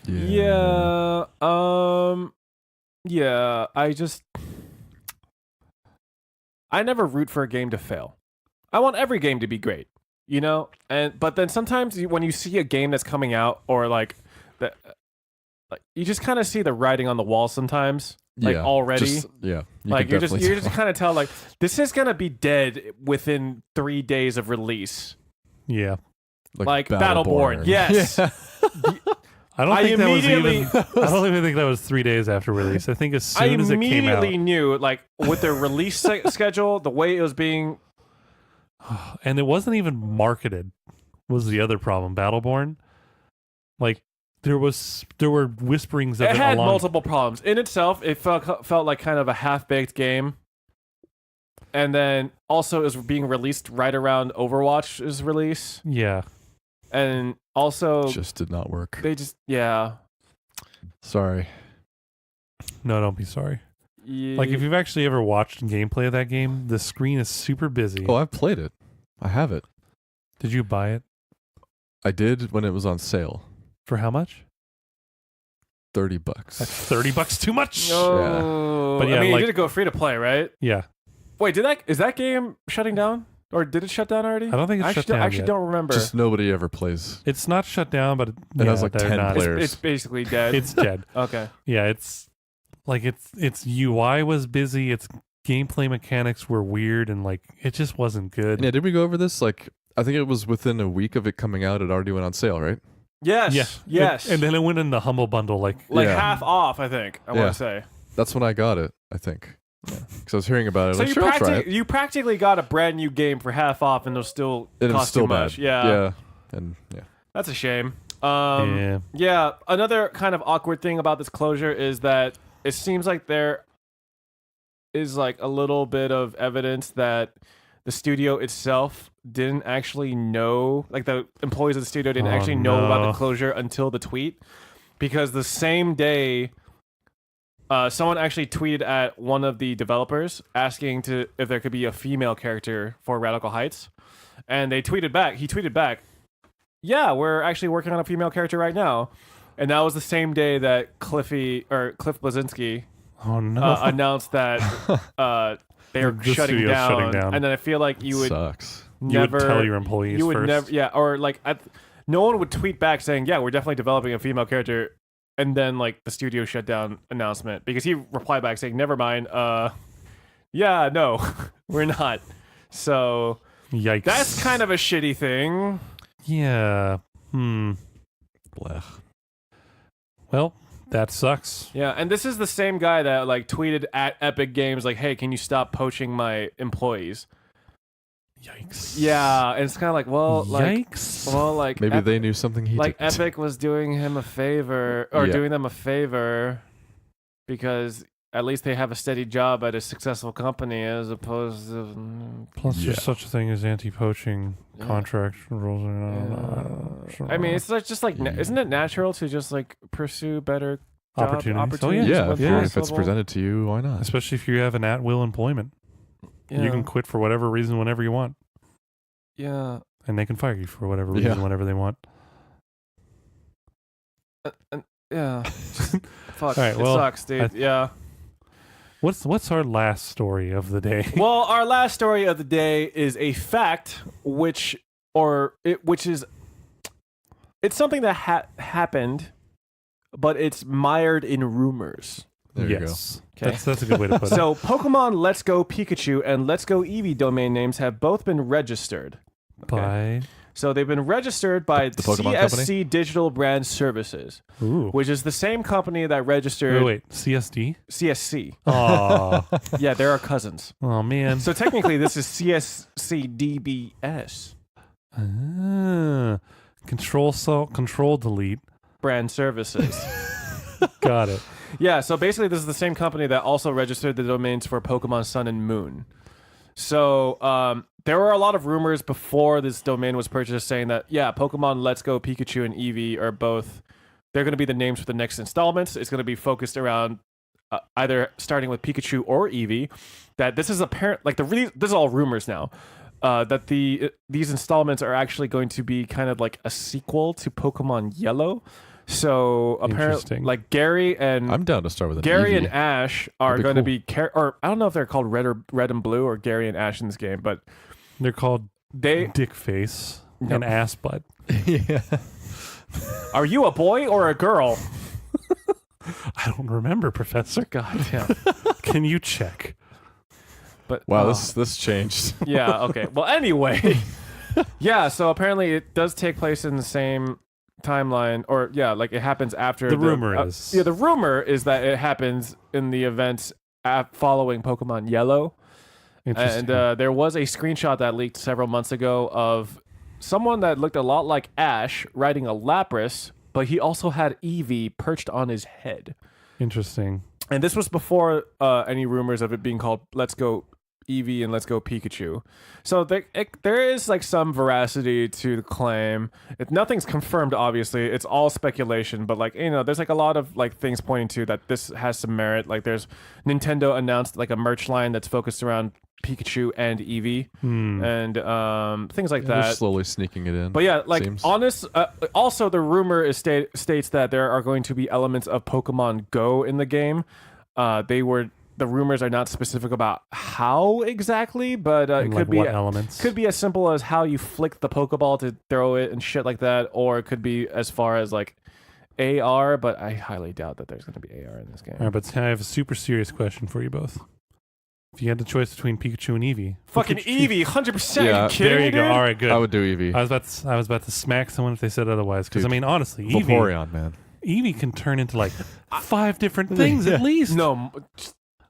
Yeah. Yeah. I never root for a game to fail. I want every game to be great, you know. But then sometimes when you see a game that's coming out, or like that, like you just kind of see the writing on the wall sometimes. Like already, like you're just kind of tell like this is gonna be dead within 3 days of release. Yeah, like Battleborn. Yes. I don't even think that was 3 days after release. I think as soon as it came out, I immediately knew like with their release schedule, the way it was being, and it wasn't even marketed. Was the other problem? Battleborn, like. There were whisperings of it. It had multiple problems. In itself, it felt like kind of a half-baked game. And then also it was being released right around Overwatch's release. Yeah. And also just did not work. They just Sorry. No, don't be sorry. Yeah. Like if you've actually ever watched gameplay of that game, the screen is super busy. Oh, I've played it. I have it. Did you buy it? I did when it was on sale. For how much? $30. That's $30 too much. No. But yeah, I mean, like- you did go free to play, right? Yeah, Wait, is that game shutting down? Or did it shut down already? I don't think it's I shut actually, down I actually yet. don't remember. Just nobody ever plays. It's not shut down, but It has like they're 10 not. players. It's basically dead. It's dead. Okay. Yeah, it's like its UI was busy. Its gameplay mechanics were weird, and like it just wasn't good. Yeah, did we go over this? Like, I think it was within a week of it coming out. It already went on sale, right? Yes. Yeah. Yes. And then it went in the humble bundle. Like Yeah. half off, I think. I want to say. That's when I got it, I think. Because I was hearing about it. So Like, you, sure, I'll try it. you practically got a brand new game for half off, and it'll still And it was cost still too much. bad. Yeah. Yeah. And yeah. That's a shame. yeah, Yeah, another kind of awkward thing about this closure is that it seems like there is like a little bit of evidence that the studio itself didn't actually know, like the employees of the studio didn't Oh, actually know about no. the closure until the tweet, because the same day someone actually tweeted at one of the developers asking if there could be a female character for Radical Heights, and he tweeted back, yeah, we're actually working on a female character right now. And that was the same day that Cliff Blazinski oh no, announced that they're The shutting studio's down. shutting down. And then I feel like you would Sucks. you never would tell your employees you would first. never, yeah, or like no one would tweet back saying, yeah, we're definitely developing a female character, and then like the studio shutdown announcement, because he replied back saying, never mind, yeah, no, we're not. So Yikes. that's kind of a shitty thing. yeah. Blech. Well, that sucks. Yeah, and this is the same guy that like tweeted at Epic Games like, "Hey, can you stop poaching my employees?" Yikes. Yeah, and it's kind of like, well, Yikes. like Maybe they knew something he like didn't. Epic was doing him a favor or Yeah. doing them a favor because at least they have a steady job at a successful company as opposed to. Plus, Yeah. there's such a thing as anti-poaching Yeah. contract rules. I mean, it's like just like isn't it natural to just like pursue better job Opportunities. Oh, yeah. Yeah, when if it's possible? presented to you, why not? especially if you have an at-will employment. Yeah. You can quit for whatever reason whenever you want, Yeah. and they can fire you for whatever Yeah. reason whenever they want. Yeah. Fuck. All right, it well, sucks, dude. Yeah. What's our last story of the day? Well, our last story of the day is a fact, which is it's something that happened, but it's mired in rumors. There you yes, Okay. that's a good way to put it. So, Pokemon Let's Go Pikachu and Let's Go Eevee domain names have both been registered. By So they've been registered by The Pokemon CSC Digital Brand Services, ooh, which is the same company that registered wait, CSD. CSC. Oh, Yeah, they're our cousins. oh man. So technically, this is CSCDBS Control delete. Brand Services. Got it. Yeah, so basically, this is the same company that also registered the domains for Pokemon Sun and Moon. So there were a lot of rumors before this domain was purchased saying that, yeah, Pokemon Let's Go Pikachu and Eevee are both, they're going to be the names for the next installments. It's going to be focused around either starting with Pikachu or Eevee. That this is apparent, like this is all rumors now. That these installments are actually going to be kind of like a sequel to Pokemon Yellow. So apparently, Interesting. like Gary and I'm down to start with an Gary Eevee. and Ash are That'd be going to cool. be, or I don't know if they're called Red and Blue or Gary and Ash in this game, but They're called they Dick Face No. and Ass Butt. yeah. are you a boy or a girl? I don't remember, Professor. God damn. Can you check? But Wow, oh, this changed. yeah, okay. Well, anyway, yeah. So apparently, it does take place in the same timeline, or yeah, like it happens after The rumor is. yeah. The rumor is that it happens in the events following Pokemon Yellow. Interesting. And there was a screenshot that leaked several months ago of someone that looked a lot like Ash riding a Lapras, but he also had Eevee perched on his head. Interesting. And this was before any rumors of it being called Let's Go Eevee and Let's Go Pikachu. So there is like some veracity to the claim. Nothing's confirmed, obviously. It's all speculation, but like, you know, there's like a lot of like things pointing to that this has some merit. Like there's Nintendo announced like a merch line that's focused around Pikachu and Eevee and things like They're that. slowly sneaking it in. But yeah, like seems. also the rumor states that there are going to be elements of Pokemon Go in the game. The rumors are not specific about how exactly, but it And, could like, be what elements. could be as simple as how you flick the Pokeball to throw it and shit like that, or it could be as far as like AR. But I highly doubt that there's going to be AR in this game. All right, but I have a super serious question for you both. If you had the choice between Pikachu and Eevee, Fucking which would you choose? Eevee, 100%. Yeah, you kidding There me, you go. dude? All right, good. I would do Eevee. I was about to smack someone if they said otherwise. Because I Dude. mean, honestly, Vaporeon, man. Eevee can turn into like 5 different things at least. No,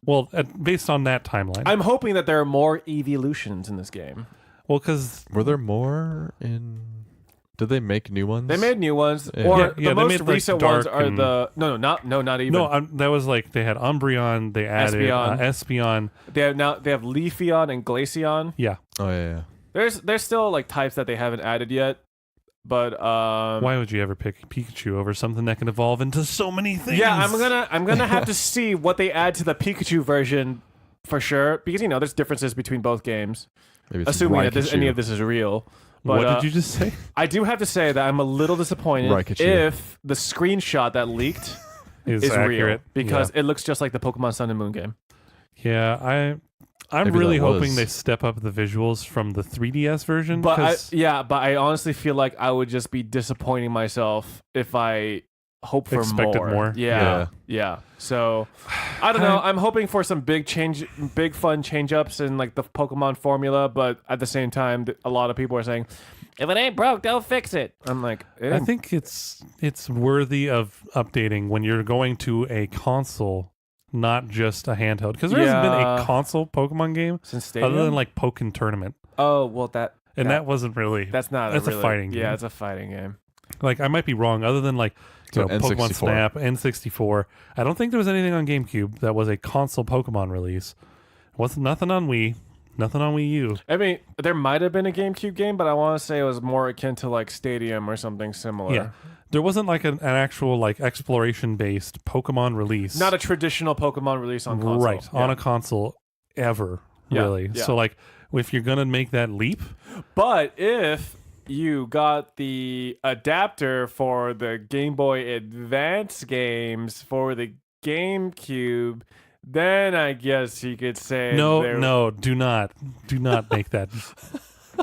Well, based on that timeline. I'm hoping that there are more evolutions in this game. Well, because Were there more in? Did they make new ones? They made new ones, Yeah. or Yeah, the they most made, like, recent ones dark are and- not even. no, that was like they had Umbreon, they added Espeon. Espeon. They have Leafeon and Glaceon. Yeah. Oh yeah. There's still like types that they haven't added yet, but Why would you ever pick Pikachu over something that can evolve into so many things? yeah, I'm gonna have to see what they add to the Pikachu version for sure, because there's differences between both games, Maybe it's assuming that Raichu. any of this is real. But, What did you just say? I do have to say that I'm a little disappointed Raichu. if the screenshot that leaked Is is real, accurate because it looks just like the Pokemon Sun and Moon game. yeah, I'm Maybe really that hoping was- they step up the visuals from the 3DS version. But 'cause- but I honestly feel like I would just be disappointing myself if I hope for Expected more. more. Yeah. So I don't know. I'm hoping for some big fun change ups in like the Pokemon formula, but at the same time, a lot of people are saying, if it ain't broke, don't fix it. I'm like, I think it's worthy of updating when you're going to a console, not just a handheld. Because there hasn't been a console Pokemon game since Stadium. other than like Pokken Tournament, oh well, that wasn't really. that's not that's a really, fighting Yeah, game. it's a fighting game. Like I might be wrong. Other than like So Pokemon N64. Snap, N64, I don't think there was anything on GameCube that was a console Pokemon release. Wasn't nothing on Wii, nothing on Wii U. I mean, there might have been a GameCube game, but I want to say it was more akin to like Stadium or something similar. Yeah. There wasn't like an actual like exploration based Pokemon release. Not a traditional Pokemon release on console. Right, on a console ever, Yeah, really. yeah. So like if you're gonna make that leap, But if you got the adapter for the Game Boy Advance games for the GameCube, then I guess you could say no, do not make that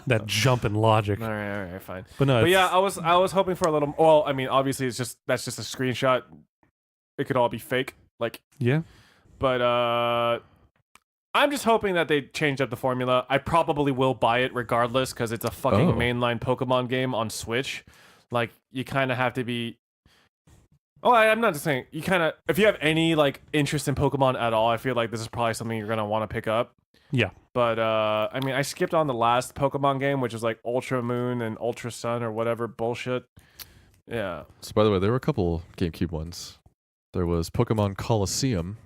that jump in logic. All right, fine. But no, But yeah, it's- I was hoping for a little. Well, I mean, obviously, that's just a screenshot. It could all be fake, like. yeah. But I'm just hoping that they change up the formula. I probably will buy it regardless because it's a fucking Oh. mainline Pokemon game on Switch. Like, you kind of have to be. Oh, I'm not just saying. You kind of, if you have any like interest in Pokemon at all, I feel like this is probably something you're gonna want to pick up. Yeah. But I mean, I skipped on the last Pokemon game, which was like Ultra Moon and Ultra Sun or whatever bullshit. Yeah. So by the way, there were a couple GameCube ones. There was Pokemon Colosseum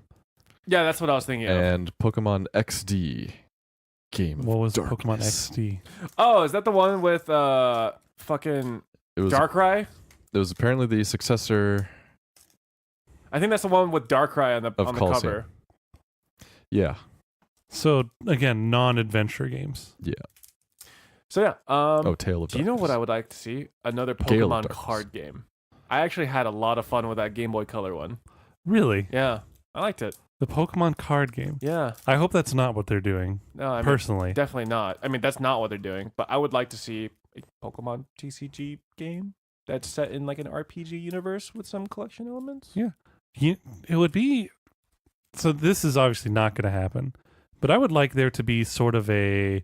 Yeah, that's what I was thinking of. and Pokemon XD. Game. of What was Darkness. Pokemon XD? Oh, is that the one with fucking It was. Darkrai? It was apparently the successor. I think that's the one with Darkrai on the Of on the Colosseum. cover. Yeah. So again, non-adventure games. So yeah, Oh, Tale of do you know what I Darkness. would like to see? Another Gale of Pokemon Darkness. card game. I actually had a lot of fun with that Game Boy Color one. Really? Yeah, I liked it. The Pokemon card game. Yeah, I hope that's not what they're doing. no, I mean, Personally. definitely not. I mean, that's not what they're doing. But I would like to see a Pokemon TCG game that's set in like an RPG universe with some collection elements. Yeah. It would be. So this is obviously not going to happen, but I would like there to be sort of a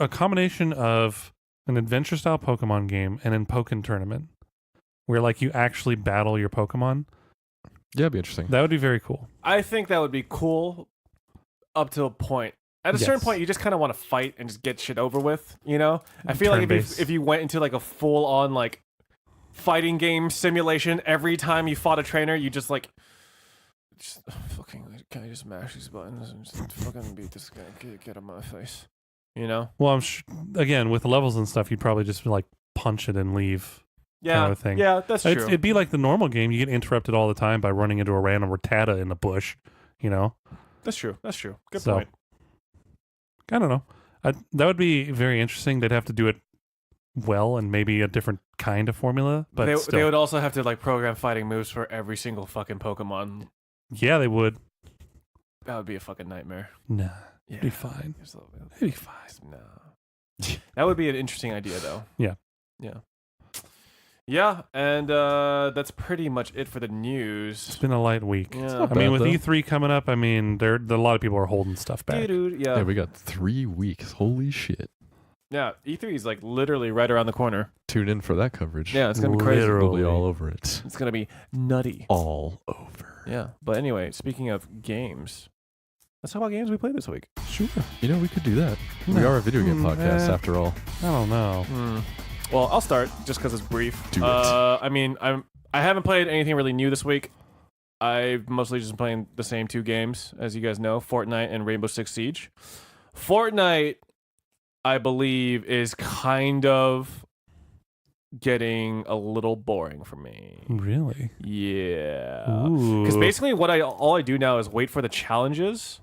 combination of an adventure style Pokemon game and then Pokken Tournament, where like you actually battle your Pokemon. Yeah, it'd be interesting. That would be very cool. I think that would be cool up to a point. At a certain Yes. point, you just kind of want to fight and just get shit over with, you know? I feel like Turn-based. if you went into like a full-on like fighting game simulation, every time you fought a trainer, you just like fucking can I just mash these buttons and just fucking beat this guy, get him on my face, you know? Well, again with levels and stuff, you'd probably just like punch it and leave. Yeah, Kind of thing. yeah, that's true. It'd be like the normal game. You get interrupted all the time by running into a random Rattata in the bush. You know. That's true. That's true. Good So- point. I don't know. That would be very interesting. They'd have to do it well and maybe a different kind of formula, but they would also have to like program fighting moves for every single fucking Pokemon. Yeah, they would. That would be a fucking nightmare. Nah, Yeah, it'd be fine. It's a little bit- It'd be fine. No. That would be an interesting idea, though. Yeah. Yeah, and that's pretty much it for the It's news. been a light week. Yeah. not I mean, bad, with though. E3 coming up, I mean, a lot of people are holding stuff back. Dude, Yeah, we got 3 weeks. Holy shit. Yeah, E3 is like literally right around the corner. Tune in for that coverage. Yeah, it's gonna be crazy. Literally. We'll be all over it. It's gonna be nutty. All over. Yeah, but anyway, speaking of games, let's talk about games we played this week. Sure. You know, we could do that. We No. are a video game podcast, after all. I don't know. Well, I'll start just because it's brief. Do it. I mean, I haven't played anything really new this week. I've mostly just been playing the same 2 games, as you guys know, Fortnite and Rainbow Six Siege. Fortnite, I believe, is kind of getting a little boring for me. Really? Yeah. Ooh. Because basically all I do now is wait for the challenges.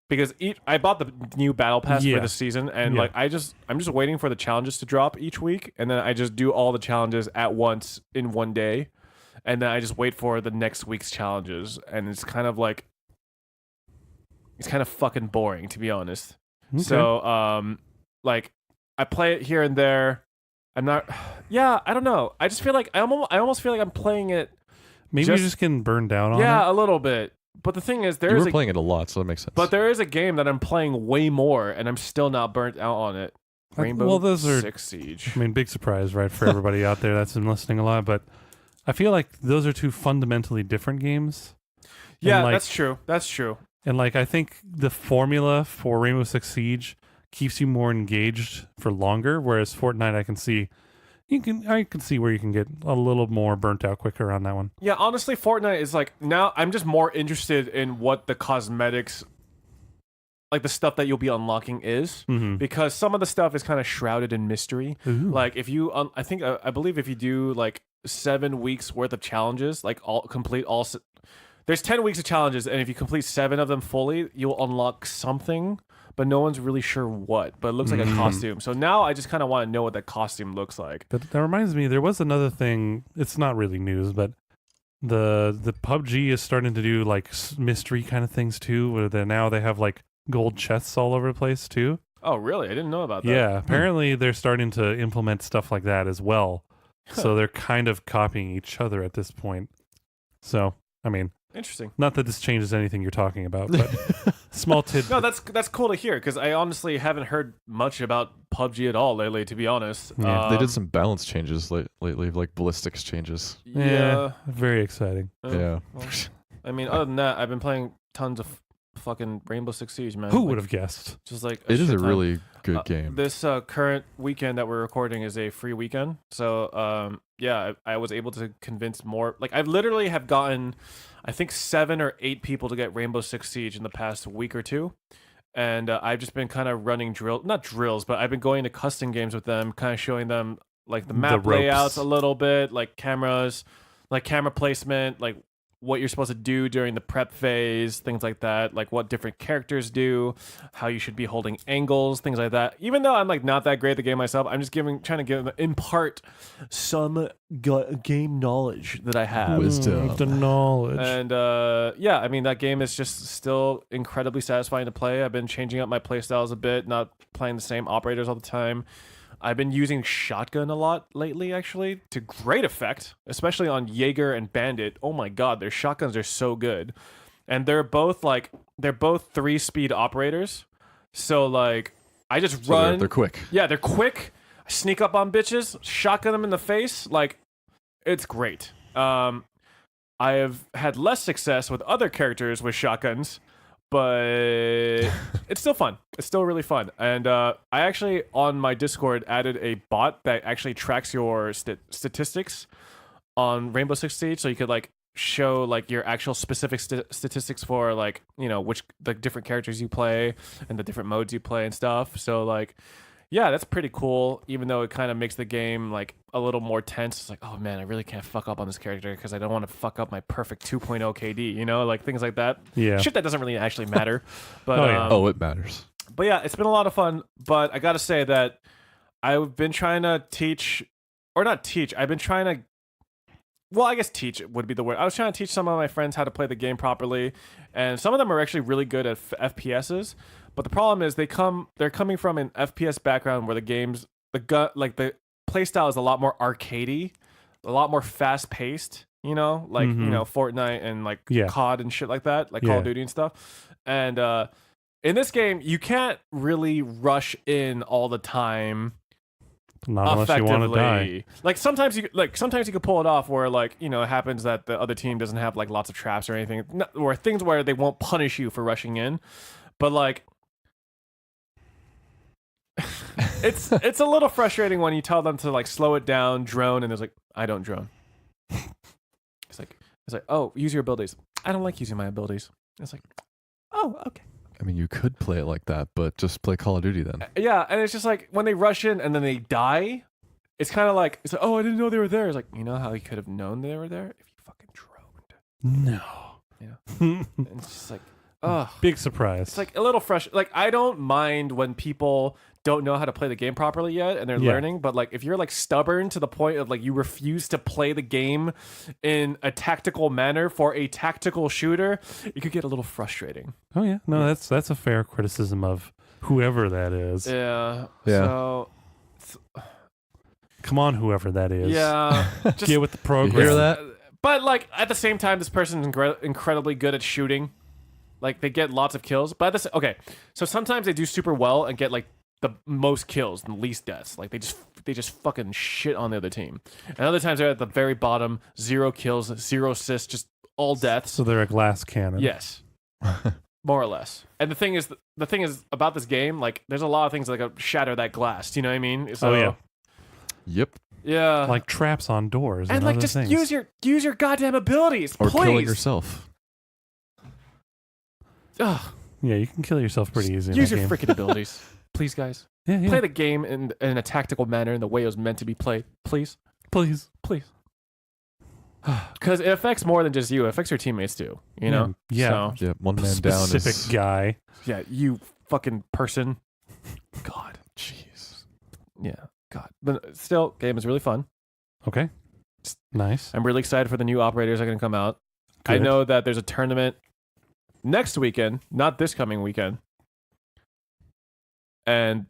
Because I bought the new battle pass Yeah. for the season, and Yeah. like I'm just waiting for the challenges to drop each week, and then I just do all the challenges at once in one day, and then I just wait for the next week's challenges, and it's kind of fucking boring, to be honest. Okay. So like I play it here and there. I'm not. Yeah, I don't know. I just feel like I almost feel like I'm playing it. Maybe you're just getting burned down on it. Yeah, a little bit. But the thing is, You were playing it a lot, so that makes sense. But there is a game that I'm playing way more, and I'm still not burnt out on it. Rainbow Six Siege. I mean, big surprise, right, for everybody out there that's been listening a lot. But I feel like those are 2 fundamentally different games. Yeah, like- that's true. That's true. And like, I think the formula for Rainbow Six Siege keeps you more engaged for longer, whereas Fortnite, I can see where you can get a little more burnt out quicker on that one. Yeah, honestly, Fortnite is like now I'm just more interested in what the cosmetics, like the stuff that you'll be unlocking is, Mm-hmm. because some of the stuff is kind of shrouded in mystery. Like if you, I believe if you do like 7 weeks worth of challenges, like there's 10 weeks of challenges, and if you complete 7 of them fully, you'll unlock something, but no one's really sure what. But it looks like a costume. So now I just kind of want to know what that costume looks like. But that reminds me, there was another thing. It's not really news, but the PUBG is starting to do like mystery kind of things too, where they have like gold chests all over the place too. Oh, really? I didn't know about that. Yeah, apparently they're starting to implement stuff like that as well. So they're kind of copying each other at this point. So, I mean, Interesting. not that this changes anything you're talking about, but small tidbit. No, that's cool to hear, because I honestly haven't heard much about PUBG at all lately, to be honest. Yeah. they did some balance changes lately, like ballistics changes. Yeah. Very exciting. Yeah. Well, I mean, other than that, I've been playing tons of fucking Rainbow Six Siege, man. Who Like, would have guessed? Just like It is shit a ton. really good game. This current weekend that we're recording is a free weekend, so yeah, I was able to convince more. Like I literally have gotten, I think 7 or 8 people to get Rainbow Six Siege in the past week or 2, and I've just been kind of running not drills, but I've been going to custom games with them, kind of showing them like the map ropes. layouts a little bit, like cameras, like camera placement, like what you're supposed to do during the prep phase, things like that, like what different characters do, how you should be holding angles, things like that. Even though I'm like not that great at the game myself, I'm just trying to impart some game knowledge that I have. Wisdom. The knowledge. And yeah, I mean that game is just still incredibly satisfying to play. I've been changing up my playstyles a bit, not playing the same operators all the time. I've been using shotgun a lot lately, actually, to great effect, especially on Jaeger and Bandit. Oh my god, their shotguns are so good. And they're both 3-speed operators. So like I just So run. they're quick. Yeah, they're quick. I sneak up on bitches, shotgun them in the face. Like, it's great. I have had less success with other characters with shotguns, but it's still fun. It's still really fun. And I actually, on my Discord, added a bot that actually tracks your statistics on Rainbow Six Siege, so you could like show like your actual specific statistics for like, you know, which the different characters you play and the different modes you play and stuff. So like, yeah, that's pretty cool, even though it kind of makes the game like a little more tense. It's like, oh man, I really can't fuck up on this character because I don't want to fuck up my perfect 2.0 KD, you know, like things like that. Yeah. Shit that doesn't really actually matter. But Oh, yeah. Oh, it matters. But yeah, it's been a lot of fun. But I got to say that I've been trying to teach, or not teach. I've been trying to. Well, I guess teach would be the word. I was trying to teach some of my friends how to play the game properly, and some of them are actually really good at FPSs. But the problem is they're coming from an FPS background where the playstyle is a lot more arcadey, a lot more fast paced. You know, like Fortnite and like COD and shit like that, like Call of Duty and stuff. And in this game, you can't really rush in all the time. Not unless you want to die. Like sometimes you can pull it off where like it happens that the other team doesn't have like lots of traps or anything, or things where they won't punish you for rushing in. But like it's a little frustrating when you tell them to like slow it down, drone, and there's like I don't drone. It's like oh, use your abilities. I don't like using my abilities. It's like oh okay. I mean, you could play it like that, but just play Call of Duty then. Yeah, and it's just like when they rush in and then they die, it's kind of like, oh, I didn't know they were there. It's like, you know how you could have known they were there? If you fucking droned. No. Yeah. And it's just like, oh. Big surprise. It's like a little fresh. Like, I don't mind when people don't know how to play the game properly yet and they're learning, but like if you're like stubborn to the point of like you refuse to play the game in a tactical manner for a tactical shooter, it could get a little frustrating. Oh yeah, no, that's a fair criticism of whoever that is. Yeah. Yeah. So come on, whoever that is. yeah, just get with the program. You hear that? But like at the same time, this person's incredibly good at shooting. Like they get lots of kills, but okay. So sometimes they do super well and get like the most kills and least deaths. Like they just fucking shit on the other team. And other times they're at the very bottom, 0 kills, 0 assists, just all deaths. So they're a glass cannon. Yes, more or less. And the thing is about this game, like there's a lot of things that like shatter that glass. Do you know what I mean? So, oh yeah. Yep. Yeah. Like traps on doors and like other just things. use your goddamn abilities, or please. killing yourself. Ugh. Yeah, you can kill yourself pretty easy. Use in your that game. freaking abilities, please, guys. Yeah. Play the game in a tactical manner, in the way it was meant to be played, please, Please. because it affects more than just you. It affects your teammates too. You know. Yeah. So, Yeah, one man down Specific is guy. yeah. You fucking person. God. Jeez. Yeah. God. But still, game is really fun. Okay. Nice. I'm really excited for the new operators that are going to come out. I Good. know that there's a tournament next weekend, not this coming weekend. And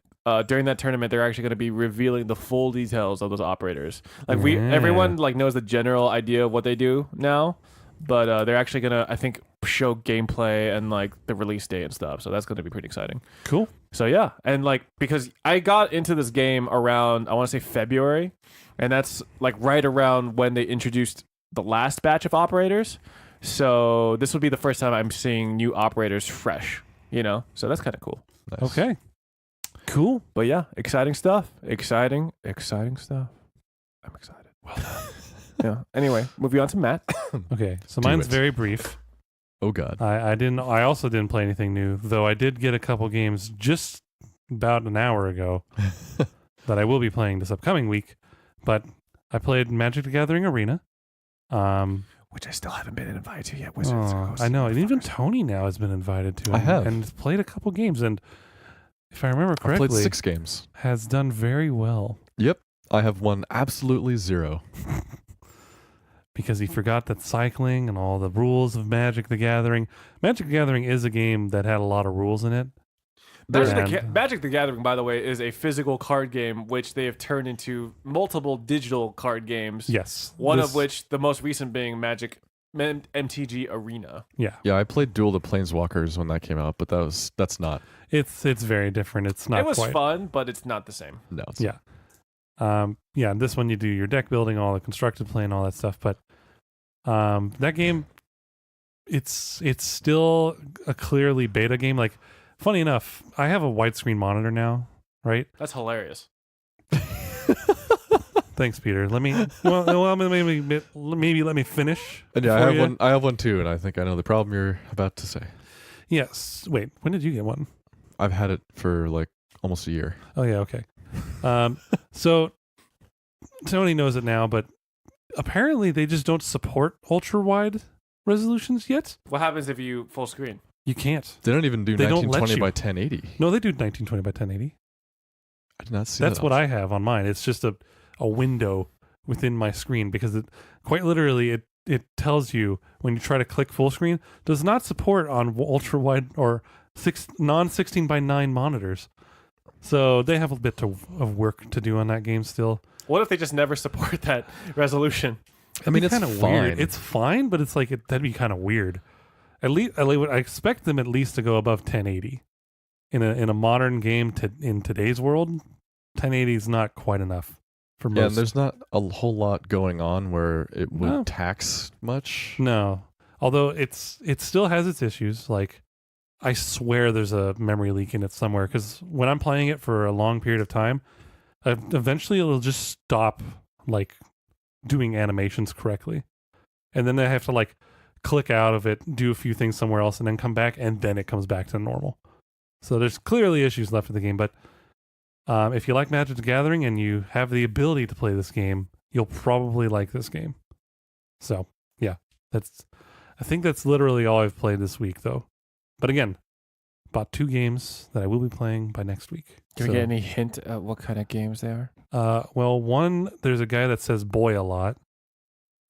during that tournament, they're actually going to be revealing the full details of those operators. Like everyone like knows the general idea of what they do now, but they're actually going to, I think, show gameplay and like the release date and stuff. So that's going to be pretty exciting. Cool. So yeah, and like because I got into this game around I want to say February, and that's like right around when they introduced the last batch of operators. So this will be the first time I'm seeing new operators fresh, you know? So that's kind of cool. Nice. Okay. Cool. But yeah, exciting stuff. Exciting stuff. I'm excited. Well done. Yeah. Anyway, moving on to Matt. Okay. So Do mine's it. very brief. Oh God. I also didn't play anything new, though I did get a couple games just about an hour ago that I will be playing this upcoming week. But I played Magic the Gathering Arena. Which I still haven't been invited to yet. Wizards. I know. And even Tony now has been invited to. I have. And played a couple games. And if I remember I played correctly, 6 games. has done very well. Yep. I have won absolutely 0. Because he forgot that cycling and all the rules of Magic the Gathering. Magic the Gathering is a game that had a lot of rules in it. Magic the Gathering, by the way, is a physical card game which they have turned into multiple digital card games. Yes. One of which, the most recent being Magic MTG Arena. Yeah. Yeah, I played Duel of the Planeswalkers when that came out, but that's not. It's very different. It's not It was quite. fun, but it's not the same. No. It's Yeah. Yeah, this one you do your deck building, all the constructed play and all that stuff. But that game, it's still a clearly beta game. Like, funny enough, I have a widescreen monitor now, right? That's hilarious. Thanks, Peter. Maybe let me finish. And yeah, before you- I have one too, and I think I know the problem you're about to say. Yes. Wait, when did you get one? I've had it for like almost a year. Oh yeah, okay. So Tony knows it now, but apparently they just don't support ultra wide resolutions yet. What happens if you full screen? You can't. They don't even do They don't let 1920 you. by 1080. No, they do 1920 by 1080. I did not see That's that. what I have on mine. It's just a window within my screen because it quite literally it tells you when you try to click full screen does not support on ultra wide or non 16 by 9 monitors. So they have a bit of work to do on that game still. What if they just never support that resolution? I mean, it's kind of fine. weird. It's fine, but it's like that'd be kind of weird. At least I expect them at least to go above 1080 in a modern game. In today's world, 1080 is not quite enough for most. Yeah, and there's not a whole lot going on where it would No. tax much. No, although it still has its issues. Like I swear there's a memory leak in it somewhere because when I'm playing it for a long period of time, eventually it'll just stop like doing animations correctly, and then I have to like click out of it, do a few things somewhere else, and then come back, and then it comes back to normal. So there's clearly issues left with the game, but if you like Magic the Gathering and you have the ability to play this game, you'll probably like this game. So yeah, I think that's literally all I've played this week, though. But again, about 2 games that I will be playing by next week. Can we get any hint at what kind of games they are? Well, one, there's a guy that says boy a lot.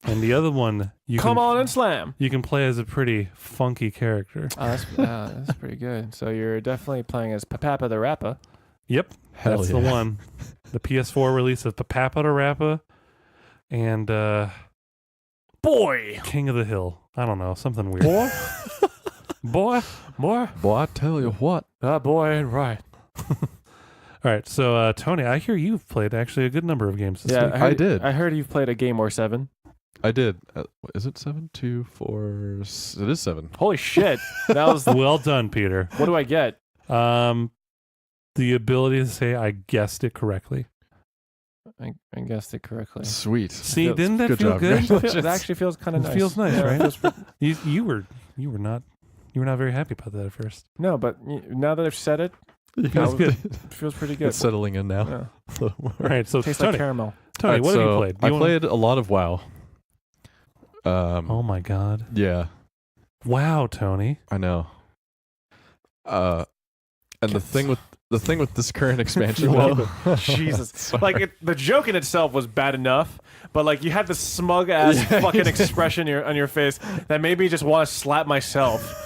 And the other one, Come on and slam. You can play as a pretty funky character. Oh, that's pretty good. So you're definitely playing as Papa the Rapper. Yep, Hell that's yeah. the one. The PS4 release of Papa the Rapper and Boy. King of the Hill. I don't know, something weird. Boy. Boy. Boy. Boy, I tell you what. That boy ain't right. All right, so Tony, I hear you've played actually a good number of games this Yeah, week. I did. I heard you've played a game or 7. I did. Is it 7? 2, 4. It is 7. Holy shit. That was. Well done, Peter. What do I get? The ability to say I guessed it correctly. I guessed it correctly. Sweet. See, feels- didn't that good feel job. good? Congratulations. It actually feels kind of It nice. feels nice, Yeah, right? it feels You were not very happy about that at first. No, but now that I've said it, Feels good. it feels pretty good. It's settling in now. Yeah. All right, so Tastes Tony, like caramel. Tony, what have you played? Do I you wanna- played a lot of WoW. Oh my God! Yeah, Wow, Tony. I know. And the thing with this current expansion, Welcome. Jesus. Like, the joke in itself was bad enough, but, like, you had this smug-ass fucking expression on your face that made me just want to slap myself.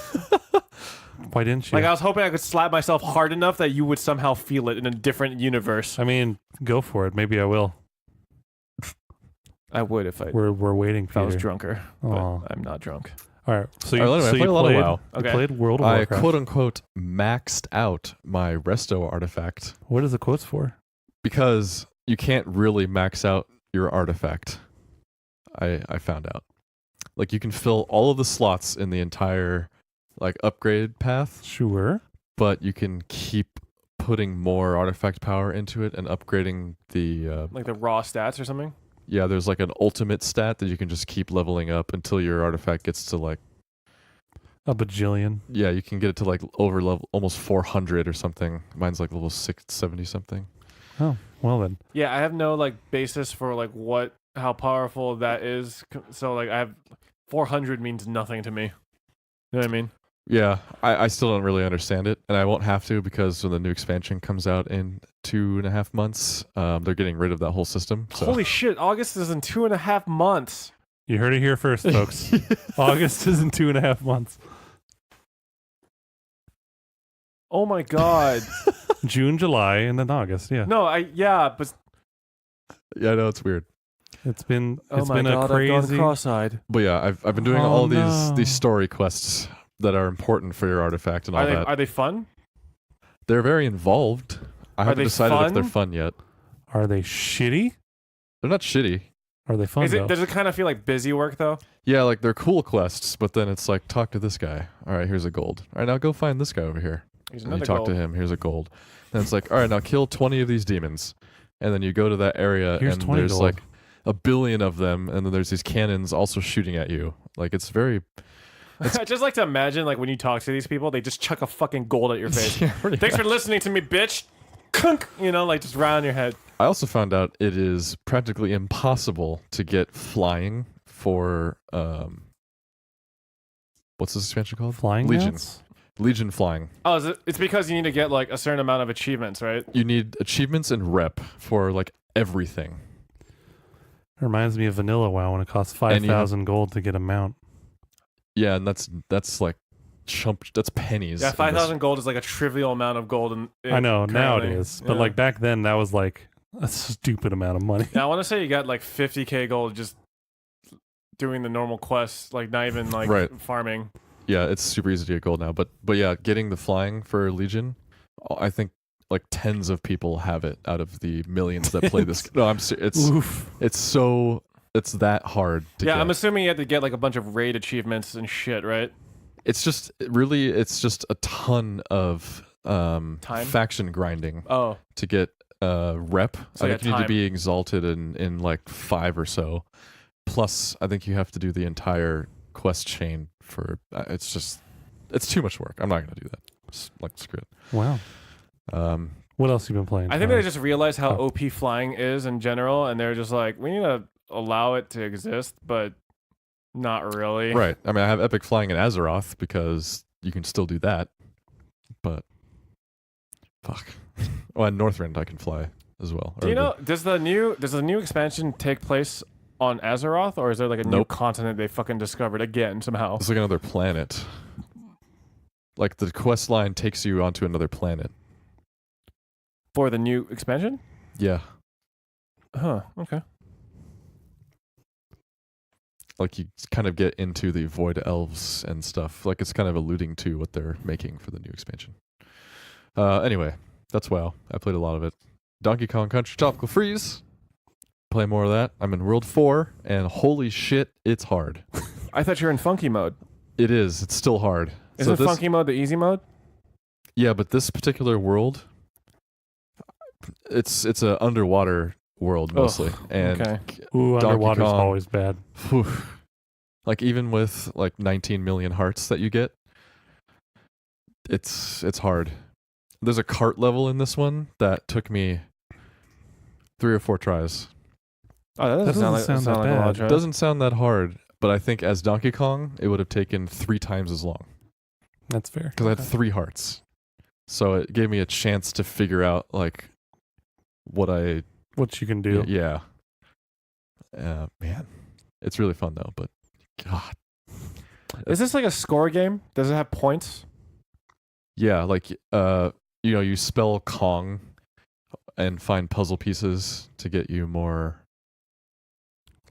Why didn't you? Like, I was hoping I could slap myself hard enough that you would somehow feel it in a different universe. I mean, go for it. Maybe I will. I would if I We're waiting, if I was Peter. drunker, but Aw. I'm not drunk. All right. So you, All right, anyway, so I played you a lot of played. WoW. You Okay. played World of I Warcraft. quote unquote maxed out my resto artifact What is the quotes for? because you can't really max out your artifact. I found out. Like, you can fill all of the slots in the entire like upgrade path, Sure. but you can keep putting more artifact power into it and upgrading the Like the raw stats or something? yeah, there's like an ultimate stat that you can just keep leveling up until your artifact gets to like, A bajillion. yeah, you can get it to like over level almost 400 or something. Mine's like level 670 something. Oh, well then. Yeah, I have no like basis for like how powerful that is. So like I have 400 means nothing to me. You know what I mean? Yeah, I still don't really understand it, and I won't have to because when the new expansion comes out in 2.5 months, they're getting rid of that whole system. So. Holy shit! August is in 2.5 months. You heard it here first, folks. August is in 2.5 months. Oh my god. June, July, and then August. Yeah. No, but Yeah, I know it's weird, It's been oh my been god, a I've gone crazy. cross-eyed. but yeah, I've been doing Oh, all no. these story quests that are important for your artifact and all that. Are they fun? They're very involved. I haven't they decided if they're fun? fun yet. Are they shitty? They're not shitty. Are they fun though? Does it kind of feel like busy work though? Yeah, like they're cool quests, but then it's like, talk to this guy. All right, here's a gold. All right, now go find this guy over here. Here's And you another talk gold. to him. Here's a gold. Then it's like, all right, now kill 20 of these demons. And then you go to that area, Here's and 20 there's gold. like a billion of them, and then there's these cannons also shooting at you. Like, it's very. I just like to imagine like when you talk to these people, they just chuck a fucking gold at your face. Yeah, pretty Thanks much. for listening to me, bitch. Kunk, you know, like just round your head. I also found out it is practically impossible to get flying for what's this expansion called? Flying Legion. Mats? Legion flying. Oh, it's because you need to get like a certain amount of achievements, right? You need achievements and rep for like everything. It reminds me of Vanilla WoW when it costs 5,000 gold to get a mount. Yeah, and that's like that's pennies. Yeah, 5,000 gold is like a trivial amount of gold. I know, now it currently. is. But Yeah. like back then, that was like a stupid amount of money. Yeah, I want to say you got like 50k gold just doing the normal quests, like not even like Right. farming. Yeah, it's super easy to get gold now. But yeah, getting the flying for Legion, I think like tens of people have it out of the millions that play this. No, Oof. it's that hard to Yeah, get. I'm assuming you had to get like a bunch of raid achievements and shit, right? It's just a ton of faction grinding Oh, to get rep. So I yeah, think you need to time. be exalted in like 5 or so. Plus, I think you have to do the entire quest chain for. It's too much work. I'm not gonna do that. Like screw it. Wow. What else you been playing? I think they just realized how Oh. OP flying is in general, and they're just like, we need to allow it to exist, but not really. Right. I mean, I have epic flying in Azeroth because you can still do that. But fuck. Well, in Northrend I can fly as well. Do you know? Does the new expansion take place on Azeroth, or is there like a new Nope. continent they fucking discovered again somehow? It's like another planet. Like the quest line takes you onto another planet. For the new expansion? Yeah. Huh. Okay. Like you kind of get into the Void Elves and stuff. Like it's kind of alluding to what they're making for the new expansion. Anyway, that's WoW. I played a lot of it. Donkey Kong Country Tropical Freeze. Play more of that. I'm in World 4, and holy shit, it's hard. I thought you were in funky mode. It is. It's still hard. Isn't funky mode the easy mode? Yeah, but this particular world, it's a underwater world mostly, and okay. Ooh, Donkey underwater's Kong. always bad. whew, like even with like 19 million hearts that you get, it's hard. There's a cart level in this one that took me 3 or 4 tries. Oh, that doesn't sound that like a lot bad. of It tries. doesn't sound that hard, but I think as Donkey Kong, it would have taken 3 times as long That's fair. because I had 3 hearts. So it gave me a chance to figure out like what What you can do. Yeah. Man, it's really fun though. But God, Is this like a score game? Does it have points? yeah, like you spell Kong and find puzzle pieces to get you more.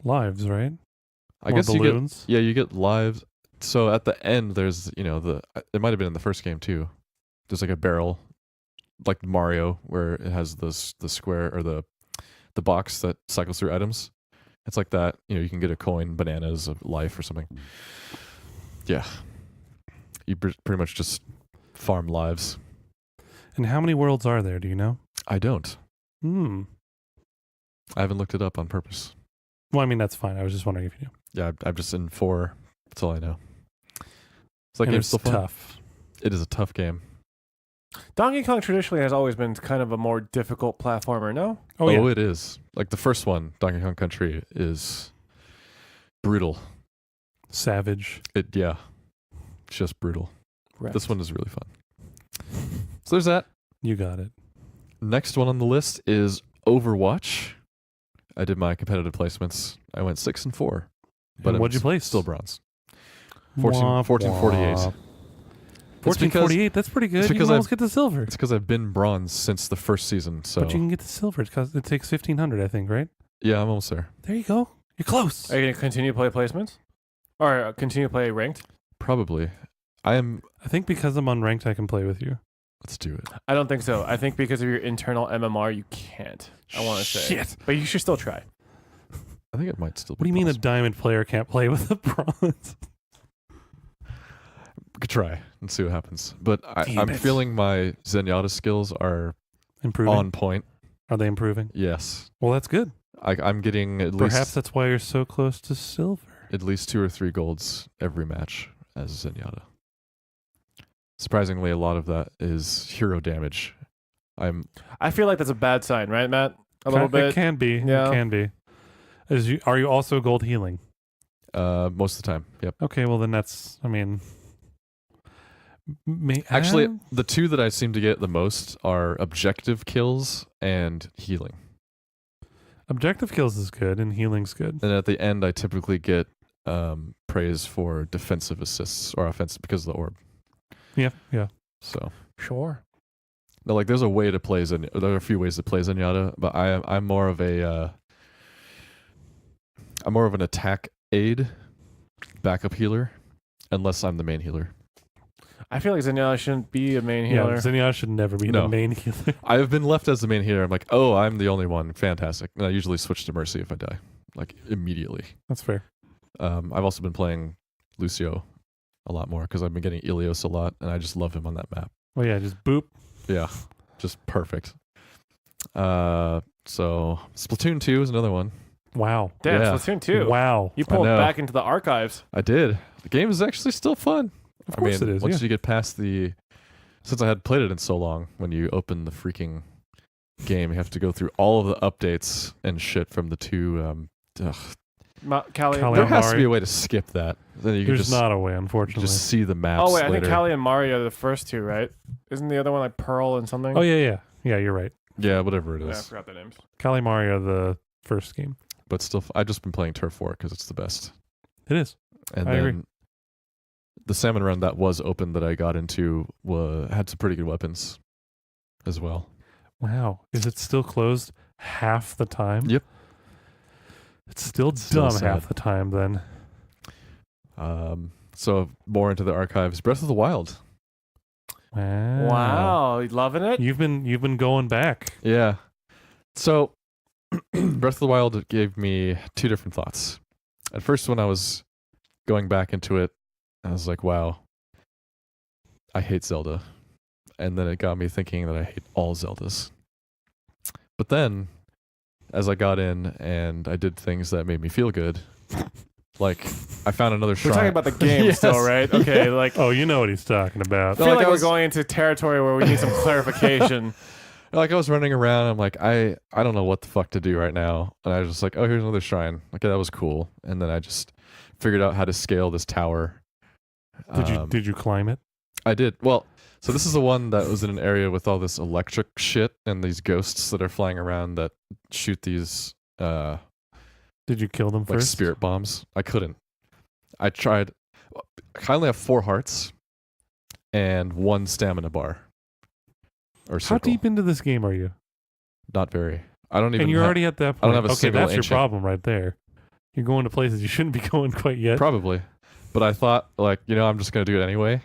Lives, right? I More guess balloons. you get lives. So at the end, there's it might have been in the first game too. There's like a barrel, like Mario, where it has the square or the box that cycles through items. It's like that. You can get a coin, bananas, of life or something. Yeah, you pretty much just farm lives. And how many worlds are there? Do you know? I don't. Hmm. I haven't looked it up on purpose. Well, I mean that's fine. I was just wondering if you knew. Yeah, I'm just in 4. That's all I know. It's like And game's it's still fun. tough. It is a tough game. Donkey Kong traditionally has always been kind of a more difficult platformer, no? Oh yeah. It is. Like the first one, Donkey Kong Country, is brutal. Savage. Just brutal. Right. This one is really fun. So there's that. You got it. Next one on the list is Overwatch. I did my competitive placements. I went 6 and 4. But And what'd you place? Still bronze. Womp 1448. womp. It's because 1448. That's pretty good. it's You because can almost get the silver. it's because I've been bronze since the first season. So But you can get the silver. It takes 1,500, I think, right? yeah, I'm almost there. There you go. You're close. Are you going to continue to play placements? Or continue to play ranked? Probably. I am. I think because I'm unranked, I can play with you. Let's do it. I don't think so. I think because of your internal MMR, you can't. I want to say. Shit. But you should still try. I think it might still be What do you mean a possible. diamond player can't play with a bronze? We could try and see what happens. But Damn I'm it. feeling my Zenyatta skills are Improving? on point. Are they improving? Yes. Well, that's good. I'm getting at Perhaps least that's why you're so close to silver. 2 or 3 golds every match as Zenyatta. Surprisingly, a lot of that is hero damage. I feel like that's a bad sign, right, Matt? A little It bit. can be. Yeah. It can be. Are you also gold healing? most of the time. Yep. Okay, well then that's, I mean, Actually, the two that I seem to get the most are objective kills and healing. objective kills is good and healing's good. And at the end, I typically get praise for defensive assists or offensive because of the orb. Yeah. So Sure. no, like there's a way to play Zen. There are a few ways to play Zenyatta, but I'm more of a I'm more of an attack aid, backup healer, unless I'm the main healer. I feel like Zenyatta shouldn't be a main healer. Yeah, Zenyatta should never be the main healer. I have been left as the main healer. I'm like, oh, I'm the only one. Fantastic. And I usually switch to Mercy if I die, like immediately. That's fair. I've also been playing Lucio a lot more because I've been getting Ilios a lot, and I just love him on that map. Well, yeah, just boop. Yeah, just perfect. So Splatoon 2 is another one. Wow. Damn, Yeah. Splatoon 2. Wow. You pulled know. back into the archives. I did. The game is actually still fun. Of course it is. Once Yeah. you get past since I had played it in so long, when you open the freaking game, you have to go through all of the updates and shit from the two. Callie. Callie There and has to be Mario. a way to skip that. Then you can There's just not a way, unfortunately. just see the maps Oh wait, I later. think Callie and Mario are the first two, right? Isn't the other one like Pearl and something? Oh, yeah. Yeah, you're right. Yeah, whatever it Yeah, I is. forgot the names. Kali Mario, the first game. But still, I've just been playing Turf War because it's the best. It is. And I then agree. the salmon run that was open that I got into had some pretty good weapons as well. Wow. Is it still closed half the time? Yep. It's still Still dumb sad. half the time then. So more into the archives. Breath of the Wild. Wow, you loving it? You've been going back. Yeah. So Breath of the Wild gave me two different thoughts. At first, when I was going back into it, I was like, wow, I hate Zelda. And then it got me thinking that I hate all Zeldas. But then, as I got in and I did things that made me feel good, like I found another We're shrine. talking about the game Yes. still, right? Okay, Yeah. like Oh, you know what he's talking I about. feel like like I we're was- going into territory where we need some clarification. Like I was running around, I'm like, I don't know what the fuck to do right now. And I was just like, oh, here's another shrine. Okay, that was cool. And then I just figured out how to scale this tower. Did you climb it? I did. Well, so this is the one that was in an area with all this electric shit and these ghosts that are flying around that shoot these Did you kill them like first? spirit bombs. I couldn't. I tried. I only have 4 hearts and 1 stamina bar. Or How circle. deep into this game are you? Not very. I don't even. And you're ha- already at that point. I don't have a okay, single that's ancient. your problem right there. You're going to places you shouldn't be going quite yet. Probably. But I thought, like, I'm just gonna do it anyway.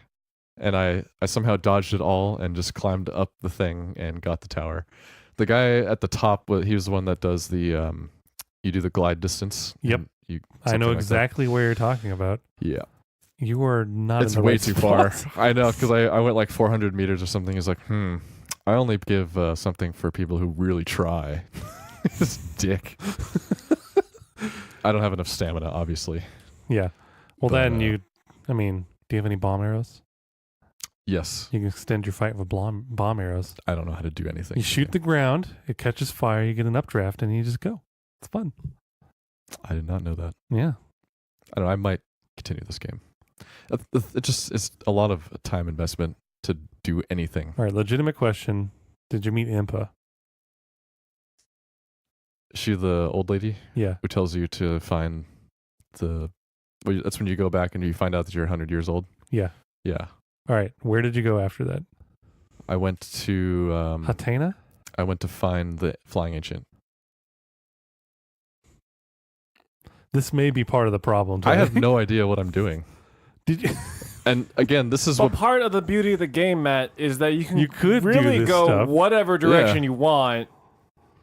And I somehow dodged it all and just climbed up the thing and got the tower. The guy at the top, he was the one that does the you do the glide distance. Yep. and You, I something know like that. exactly where you're talking about. Yeah. You are not It's in the way right too far. spot. I know, because I went like 400 meters or something. He's like, I only give something for people who really try. This dick. I don't have enough stamina, obviously. Yeah. Well, But, then do you have any bomb arrows? Yes. You can extend your fight with bomb arrows. I don't know how to do anything. You shoot the ground, it catches fire, you get an updraft, and you just go. It's fun. I did not know that. Yeah. I don't know. I might continue this game. It's a lot of time investment to do anything. All right, legitimate question. Did you meet Impa? Is she the old lady Yeah. who tells you to find that's when you go back and you find out that you're 100 years old? Yeah. Yeah. All right. Where did you go after that? I went to Hatena? I went to find the flying ancient. This may be part of the problem. I Tony. have no idea what I'm doing. Did you? And again, this is But what part of the beauty of the game, Matt, is that you can You could do really this go stuff. whatever direction you want.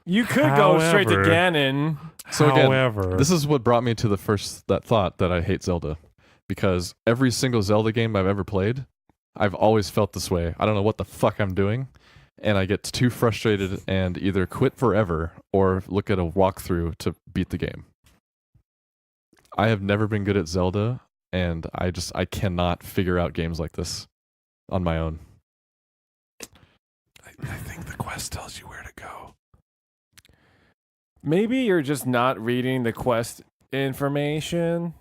You could go straight to However- Ganon. So again, However, this is what brought me to that thought that I hate Zelda, because every single Zelda game I've ever played, I've always felt this way. I don't know what the fuck I'm doing, and I get too frustrated and either quit forever or look at a walkthrough to beat the game. I have never been good at Zelda, and I cannot figure out games like this on my own. I think the quest tells you where to go. Maybe you're just not reading the quest information.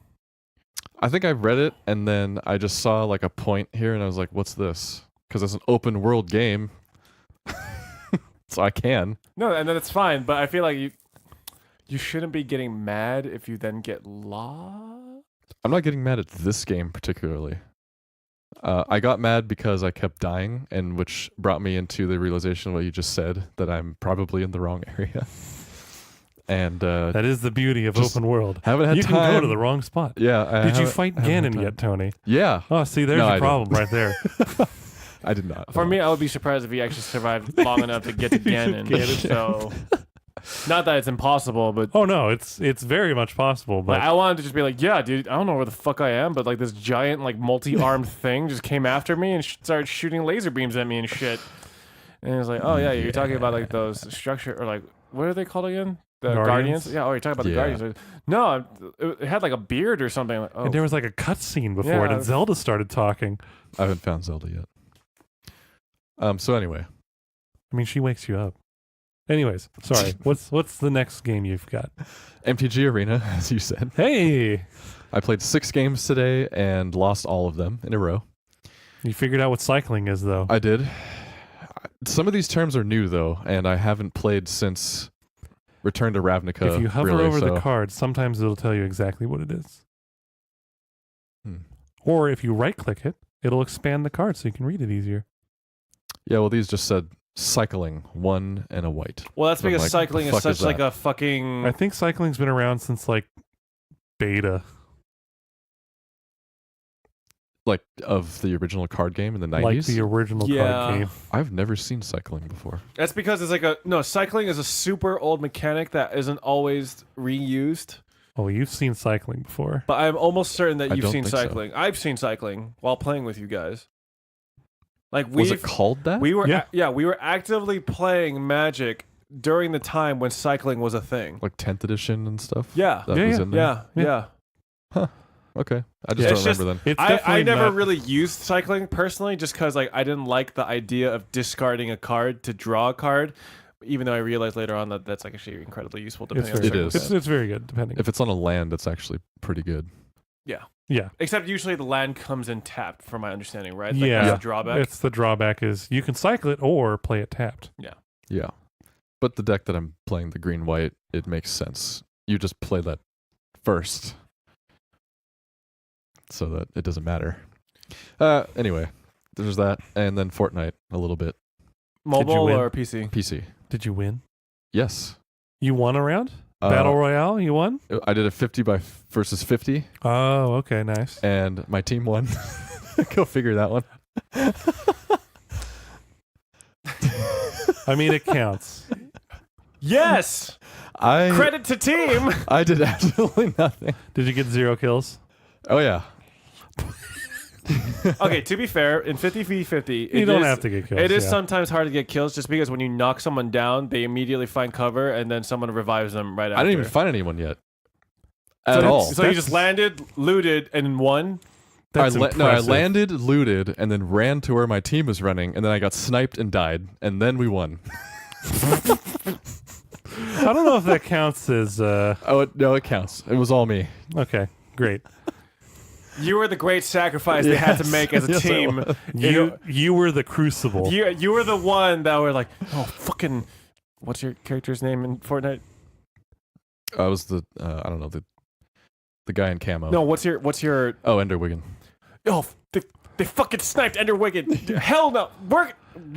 I think I read it and then I just saw like a point here and I was like, what's this? Because it's an open world game. So I can. No, and then it's fine. But I feel like you shouldn't be getting mad if you then get lost. I'm not getting mad at this game particularly. I got mad because I kept dying, and which brought me into the realization of what you just said, that I'm probably in the wrong area. And That is the beauty of just open world. haven't had You time. can go to the wrong spot. Yeah. Did you fight Ganon yet, Tony? Yeah. Oh, see, there's No, your I problem right there. I did not. For me, I would be surprised if he actually survived long enough to get to Ganon. So, not that it's impossible, but Oh no, it's very much possible. But like, I wanted to just be like, yeah, dude, I don't know where the fuck I am, but like this giant, like multi-armed thing just came after me and started shooting laser beams at me and shit. And it was like, oh yeah, you're talking about like those structure or like what are they called again? The Guardians? Guardians? Yeah, oh, you're talking about the Yeah. Guardians. No, it had like a beard or something. Like, oh, and there was like a cutscene before it, Yeah. and Zelda started talking. I haven't found Zelda yet. So anyway, I mean, she wakes you up. Anyways, sorry. What's the next game you've got? MTG Arena, as you said. Hey, I played 6 games today and lost all of them in a row. you figured out what cycling is, though. I did. Some of these terms are new though, and I haven't played since Return to Ravnica. If you hover really, over so. the card, sometimes it'll tell you exactly what it is. Hmm. Or if you right-click it, it'll expand the card so you can read it easier. Yeah, well, these just said cycling, 1 and a white. well, that's I'm because like, cycling the is fuck such is like that? a fucking. I think cycling's been around since like beta. Like of the original card game in the 90s. Like the original Yeah. card game. I've never seen cycling before. That's because it's like cycling is a super old mechanic that isn't always reused. Oh, you've seen cycling before. But I'm almost certain that I you've don't seen think so. cycling. I've seen cycling while playing with you guys. Like Was it called that? we were Yeah. we were actively playing Magic during the time when cycling was a thing. Like 10th edition and stuff? Yeah. That Yeah, was yeah. in there? Yeah. Okay. I just Yeah. don't It's just- remember then. It's I definitely never not- really used cycling personally just because like I didn't like the idea of discarding a card to draw a card, even though I realized later on that that's like actually incredibly useful depending on the It is. circumstance. It's very good, depending. If it's on a land, it's actually pretty good. Yeah. Except usually the land comes in tapped, from my understanding, right? Like, Yeah. that's a drawback. It's the drawback is you can cycle it or play it tapped. Yeah. But the deck that I'm playing, the green-white, it makes sense. You just play that first so that it doesn't matter. Anyway, there's that. And then Fortnite a little bit. Mobile win? or PC? PC. Did you win? Yes. You won a round? Battle Royale, you won? I did a 50 versus 50, Oh, okay, nice. and my team won. Go figure that one. I mean, it counts. Yes! I Credit to team! I did absolutely nothing. Did you get 0 kills? Oh yeah. Okay, to be fair, in 50v50, You don't have to get kills. It is yeah. sometimes hard to get kills just because when you knock someone down, they immediately find cover and then someone revives them right after. I didn't even find anyone yet. so At all. So you just landed, looted, and won? That's I impressive. landed, looted, and then ran to where my team was running, and then I got sniped and died, and then we won. I don't know if that counts as. No, it counts. It was all me. Okay, great. You were the great sacrifice they had to make as a Yes, I team. was. You were the crucible. You were the one that were like, oh, fucking... What's your character's name in Fortnite? I was the I don't know the guy in camo. No, what's your... Oh, Ender Wiggin. Oh, they fucking sniped Ender Wiggin. Hell no.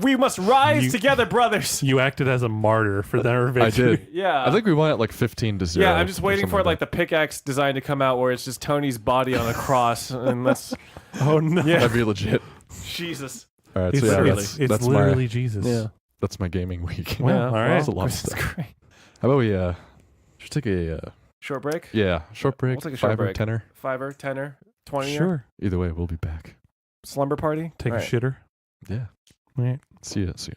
We must rise You- together, brothers. You acted as a martyr for their victory. I did. Yeah. I think we won at like 15-0. Yeah, I'm just or waiting something for like the pickaxe design to come out where it's just Tony's body on a cross, and that's Oh no! Yeah. That'd be legit. Jesus. All right, It's, so yeah, literally- it's that's literally my Jesus. that's my gaming week. Well, Yeah, all right. That's a lot of this is stuff. great. How about we should take a Short break. short break, We'll take a short 5 or break. 10er. 5er, 10er, 20er. Sure. Either way, we'll be back. Slumber party. Take All a right. shitter. Yeah. All right. See you soon.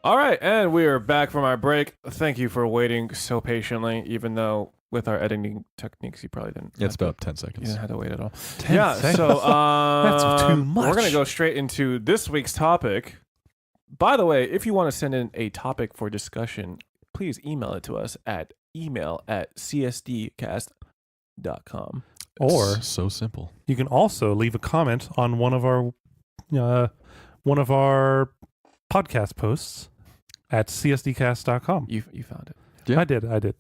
All right, and we are back from our break. Thank you for waiting so patiently, even though with our editing techniques, you probably didn't. It's about 10 You seconds. didn't have to wait at all. 10 Yeah. seconds. So That's too much. We're gonna go straight into this week's topic. By the way, if you want to send in a topic for discussion, please email it to us at email@csdcast.com. Or It's so simple. you can also leave a comment on one of our podcast posts at csdcast.com. You found it. Yeah. I did.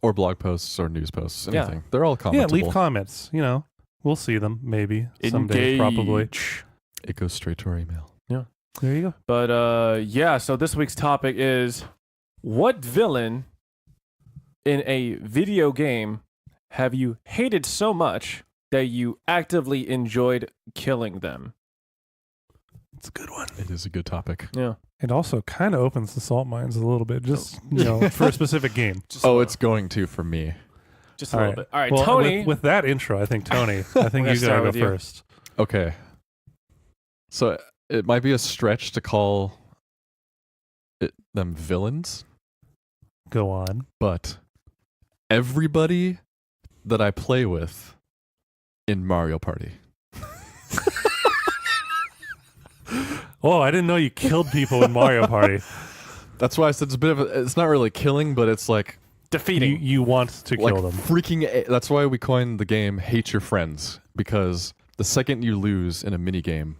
Or blog posts or news posts, Yeah. anything. They're all commentable. Yeah, leave comments. We'll see them maybe someday, probably. Engage. It goes straight to our email. There you go. But so this week's topic is, what villain in a video game have you hated so much that you actively enjoyed killing them? It's a good one. It is a good topic. Yeah. It also kind of opens the salt mines a little bit, just for a specific game. It's going to for me. Just a All little right. bit. All right, Well, Tony. with that intro, I think Tony, We're you gonna gotta start go with you. first. Okay. So it might be a stretch to call them villains, Go on. but everybody that I play with in Mario Party. Oh, I didn't know you killed people in Mario Party. That's why I said it's not really killing, but it's like Defeating. You want to like kill them. that's why we coined the game Hate Your Friends, because the second you lose in a mini game,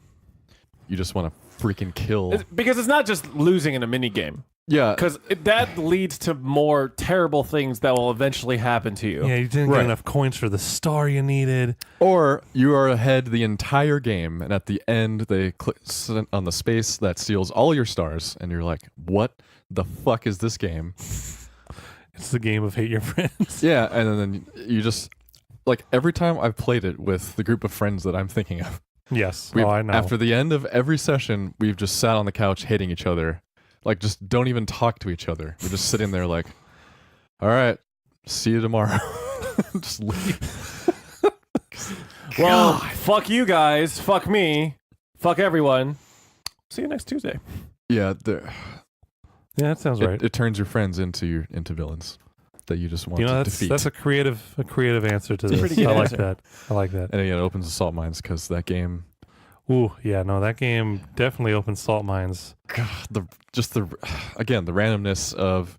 you just want to freaking kill. Because it's not just losing in a mini game. Yeah. Because that leads to more terrible things that will eventually happen to you. Yeah, you didn't Right. get enough coins for the star you needed. Or you are ahead the entire game, and at the end they click on the space that seals all your stars, and you're like, "What the fuck is this game?" It's the game of Hate Your Friends. Yeah, and then you just like every time I've played it with the group of friends that I'm thinking of. Yes. I know. After the end of every session, we've just sat on the couch hating each other. Like, just don't even talk to each other. We're just sitting there like, all right, see you tomorrow. Just leave. Well, fuck you guys. Fuck me. Fuck everyone. See you next Tuesday. Yeah, Yeah, that sounds right. it turns your friends into villains that you just want to defeat. That's a creative answer to It's a this. pretty good I like answer. that. I like that. And again, it opens the salt mines because that game, Ooh, yeah, no, that game definitely opens salt mines. God, the randomness of,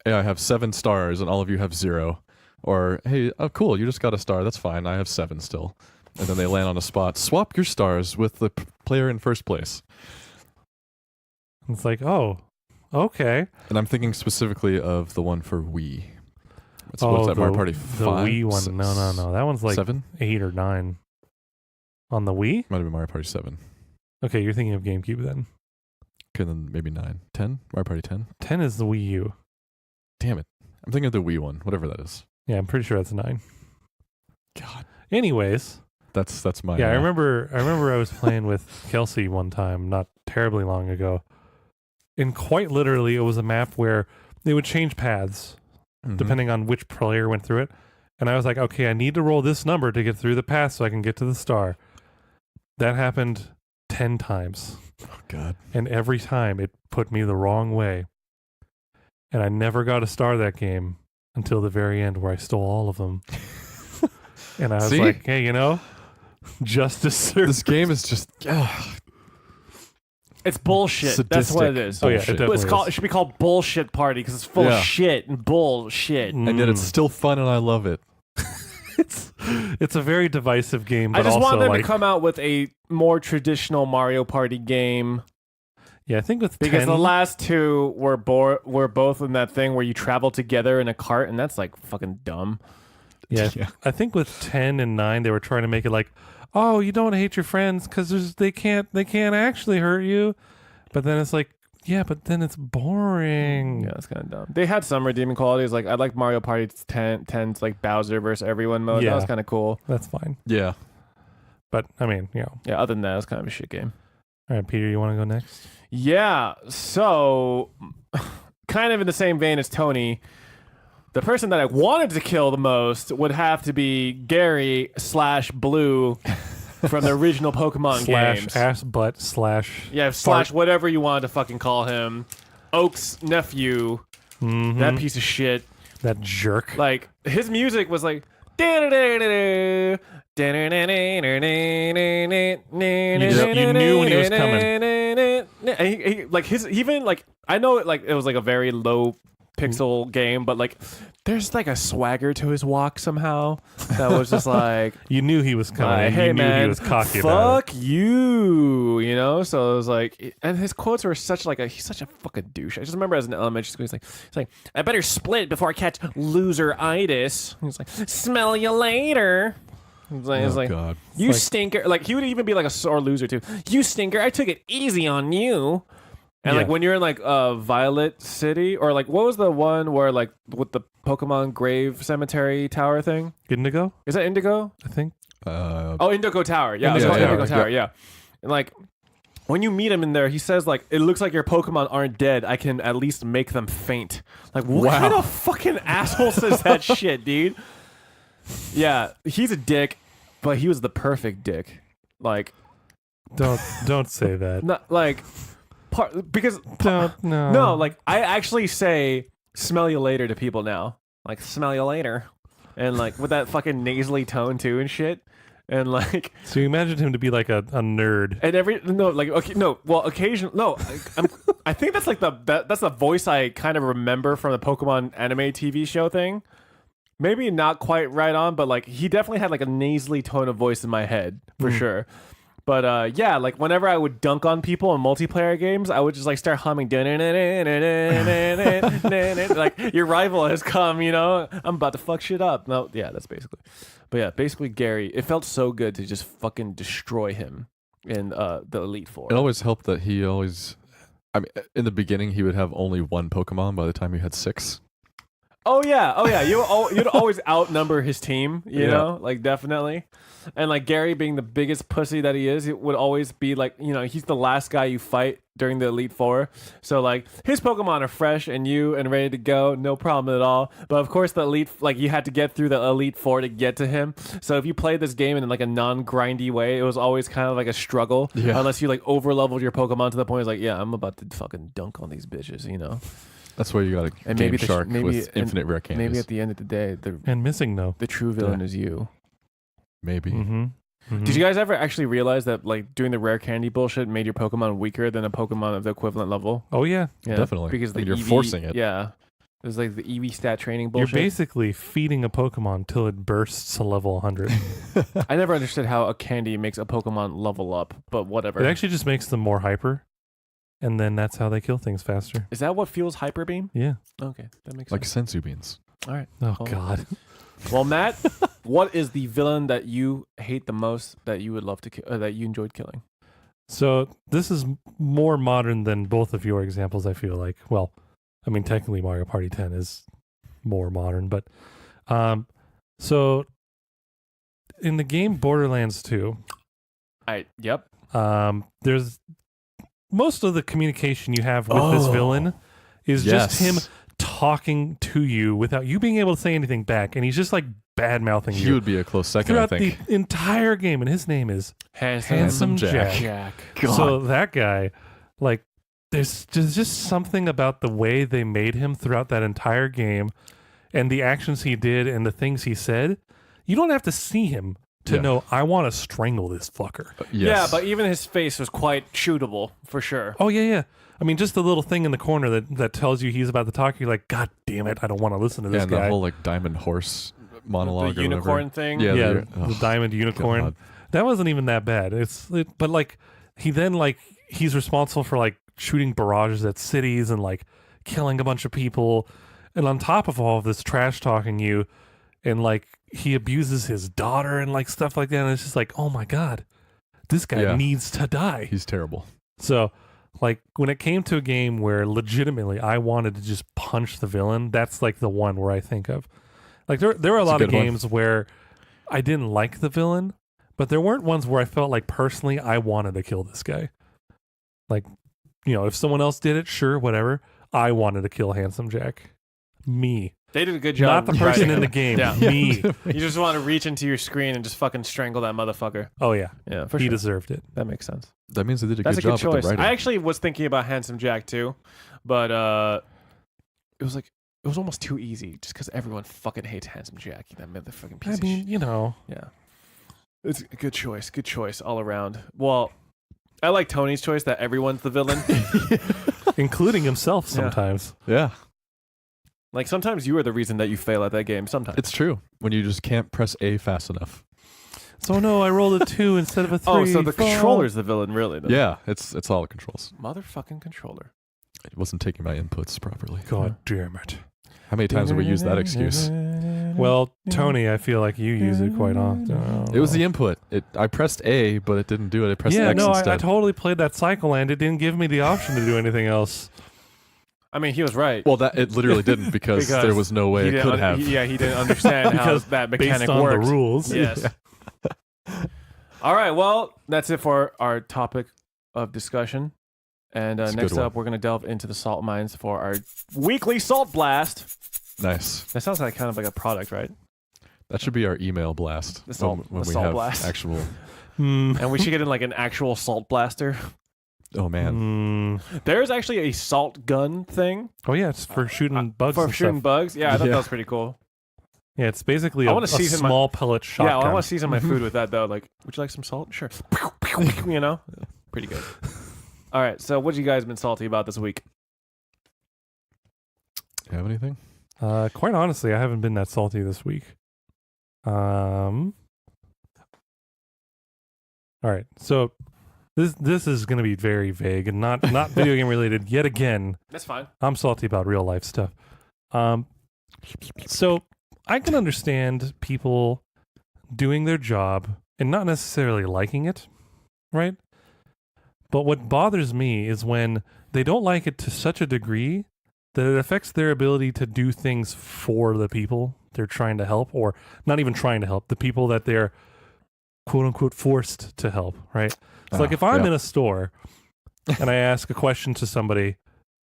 hey, I have 7 stars and all of you have 0. Or, hey, oh, cool, you just got a star. That's fine. I have 7 still. And then they land on a spot. Swap your stars with the player in first place. It's like, oh, okay. And I'm thinking specifically of the one for Wii. What's that, Mario Party 5? The Wii one. No. That one's like 7? 8 or 9. On the Wii? Might have been Mario Party 7. Okay, you're thinking of GameCube then. Okay, then maybe 9. 10? Mario Party 10? 10 is the Wii U. Damn it. I'm thinking of the Wii one, whatever that is. Yeah, I'm pretty sure that's 9. God. Anyways, That's my... yeah, I remember I was playing with Kelsey one time, not terribly long ago. And quite literally, it was a map where they would change paths Mhm. depending on which player went through it. And I was like, okay, I need to roll this number to get through the path so I can get to the star. That happened 10 times. Oh, God. And every time it put me the wrong way. And I never got a star that game until the very end where I stole all of them. And I was See? like, hey, justice served. This game is just... It's bullshit. That's what it Sadistic is. Oh, yeah, it bullshit. definitely It should be called Bullshit Party because it's full Yeah. of shit and bullshit. And yet it's still fun and I love it. It's a very divisive game, but I just also want them like, to come out with a more traditional Mario Party game yeah, I think with because 10, the last two were both in that thing where you travel together in a cart, and that's like fucking dumb. yeah, Yeah. I think with 10 and 9 they were trying to make it like, oh, you don't hate your friends because they can't actually hurt you, but then it's like, yeah, but then it's boring. Yeah, that's kind of dumb. They had some redeeming qualities. Like I like Mario Party 10's like Bowser versus everyone mode. Yeah. That was kind of cool. That's fine, Yeah. but I mean, Yeah, other than that, it was kind of a shit game. All right, Peter, you want to go next? Yeah, so kind of in the same vein as Tony, the person that I wanted to kill the most would have to be Gary / Blue from the original Pokemon games. Ass butt / Yeah, / whatever you wanted to fucking call him. Oak's nephew, Mhm. that piece of shit. That jerk. Like his music was like. You knew when he was coming. Like his even like I know it like it was like a very low pixel game, but like there's like a swagger to his walk somehow that was just like You knew he was coming. hey you knew man, he was cocky about it. fuck you know. So it was like, and his quotes were such like he's such a fucking douche. I just remember as an elementary school, he's like I better split before I catch loser-itis. He's like, smell you later. He's like, God. you stinker. Like he would even be like a sore loser too. You stinker. I took it easy on you. And like Yeah. when you're in like Violet City, or like what was the one where like with the Pokemon Grave Cemetery Tower thing? Indigo, Is that Indigo? I think. Oh, Indigo Tower. Yeah, Indigo it's called Tower, Indigo Tower. Yeah. And like when you meet him in there, he says like, it looks like your Pokemon aren't dead. I can at least make them faint. Like what Wow. kind of fucking asshole says that shit, dude? Yeah, he's a dick, but he was the perfect dick. Like Don't say that. not like because No. no, like I actually say smell you later to people now. Like smell you later. And like with that fucking nasally tone too and shit. And like So you imagined him to be like a nerd. and I think that's like that's the voice I kind of remember from the Pokemon anime TV show thing. Maybe not quite right on, but like he definitely had like a nasally tone of voice in my head for sure. But yeah, like whenever I would dunk on people in multiplayer games, I would just like start humming like your rival has come, you know? I'm about to fuck shit up. No, yeah, that's basically. But yeah, basically Gary, it felt so good to just fucking destroy him in the Elite Four. It always helped that he always. I mean, in the beginning, he would have only one Pokemon. By the time you had 6. Oh yeah. You'd always outnumber his team, you Yeah. know, like definitely. And like Gary being the biggest pussy that he is, it would always be like, you know, he's the last guy you fight during the Elite Four. So like his Pokemon are fresh and ready to go, no problem at all. But of course the Elite, like you had to get through the Elite Four to get to him. So if you played this game in like a non-grindy way, it was always kind of like a struggle. Yeah. Unless you like over-leveled your Pokemon to the point it's like, yeah, I'm about to fucking dunk on these bitches, you know. That's why you got a And Game maybe the- Shark maybe- with and infinite rare candies. Maybe at the end of the day, And missing no. the true villain is you. Maybe. Mm-hmm. Did you guys ever actually realize that like doing the rare candy bullshit made your Pokemon weaker than a Pokemon of the equivalent level? Oh yeah. Yeah, Definitely. Because I mean, the you're EV forcing it. Yeah, it was like the EV stat training bullshit. You're basically feeding a Pokemon till it bursts to level 100. I never understood how a candy makes a Pokemon level up, but whatever. It actually just makes them more hyper, and then that's how they kill things faster. Is that what fuels Hyper Beam? Yeah. Okay, that makes Like sense. sensu beans. All right. Oh Cool. God. Well, Matt, what is the villain that you hate the most that you would love to that you enjoyed killing? So this is more modern than both of your examples. I feel like. Well, I mean, technically Mario Party 10 is more modern, but so in the game Borderlands 2, Yep. there's most of the communication you have with this villain is just him talking to you without you being able to say anything back, and he's just like bad mouthing He you would be a close second, I throughout think. the entire game, and his name is Handsome Jack. Jack. So that guy, like, there's just something about the way they made him throughout that entire game, and the actions he did and the things he said. You don't have to see him to Yeah. know I want to strangle this fucker. Yeah, but even his face was quite shootable for sure. Oh yeah. I mean, just the little thing in the corner that tells you he's about to talk. You're like, God damn it, I don't want to listen to this and guy. the whole like diamond horse monologue. The or unicorn whatever. thing. Yeah, yeah, the- the diamond unicorn. God. That wasn't even that bad. But like he then like he's responsible for like shooting barrages at cities and like killing a bunch of people, and on top of all of this, trash talking you, and like he abuses his daughter and like stuff like that. And it's just like, oh my God, this guy Yeah. needs to die. He's terrible. So, like, when it came to a game where legitimately I wanted to just punch the villain, that's like the one where I think of. Like, there are a It's a lot of good one. games where I didn't like the villain, but there weren't ones where I felt like personally I wanted to kill this guy. Like, you know, if someone else did it, sure, whatever. I wanted to kill Handsome Jack. Me. They did a good job. Not the person writing in the him. game. Yeah. Me. You just want to reach into your screen and just fucking strangle that motherfucker. Oh, yeah. Yeah, for He sure. deserved it. That makes sense. That means they did a That's good a good job with choice. the writing. I actually was thinking about Handsome Jack too, but it was like It was almost too easy, just because everyone fucking hates Handsome Jackie, that motherfucking piece I of mean, shit. you know. Yeah. It's a good choice all around. Well, I like Tony's choice that everyone's the villain. Including himself Yeah. sometimes. Yeah, Like, sometimes you are the reason that you fail at that game. Sometimes. it's true. When you just can't press A fast enough. So no, I rolled a 2 instead of a 3. Oh, so the Fuck. controller's the villain, really? Then. Yeah, it's all the controls. Motherfucking controller. It wasn't taking my inputs properly. God damn it. How many times have we used that excuse? Well, Tony, I feel like you use it quite often. It was the input. I pressed A, but it didn't do it. I pressed yeah, X no, instead. I totally played that cycle and it didn't give me the option to do anything else. I mean, he was right. Well, it literally didn't because there was no way He it didn't could have. he didn't understand how Because that Based mechanic on works. the rules. Yes. All right. Well, that's it for our topic of discussion. And It's a next good one. up, we're going to delve into the salt mines for our weekly salt blast. Nice. That sounds like kind of like a product, right? That should be our email blast. The salt- when the we salt have blast. actual. And we should get in like an actual salt blaster. Oh man. There's actually a salt gun thing Oh yeah, it's for shooting bugs for and shooting stuff. bugs. Yeah, I thought Yeah. that was pretty cool. Yeah, it's basically I a wanna season my- small pellet shotgun. Yeah, I want to season my food with that though. Like, would you like some salt? Sure. You know, pretty good. All right. So, what you guys been salty about this week? You have anything? Quite honestly, I haven't been that salty this week. All right, so this is going to be very vague and not video game related yet again. That's fine. I'm salty about real life stuff. So I can understand people doing their job and not necessarily liking it, right? But what bothers me is when they don't like it to such a degree that it affects their ability to do things for the people they're trying to help, or not even trying to help, the people that they're quote unquote forced to help, right? So like if I'm in a store and I ask a question to somebody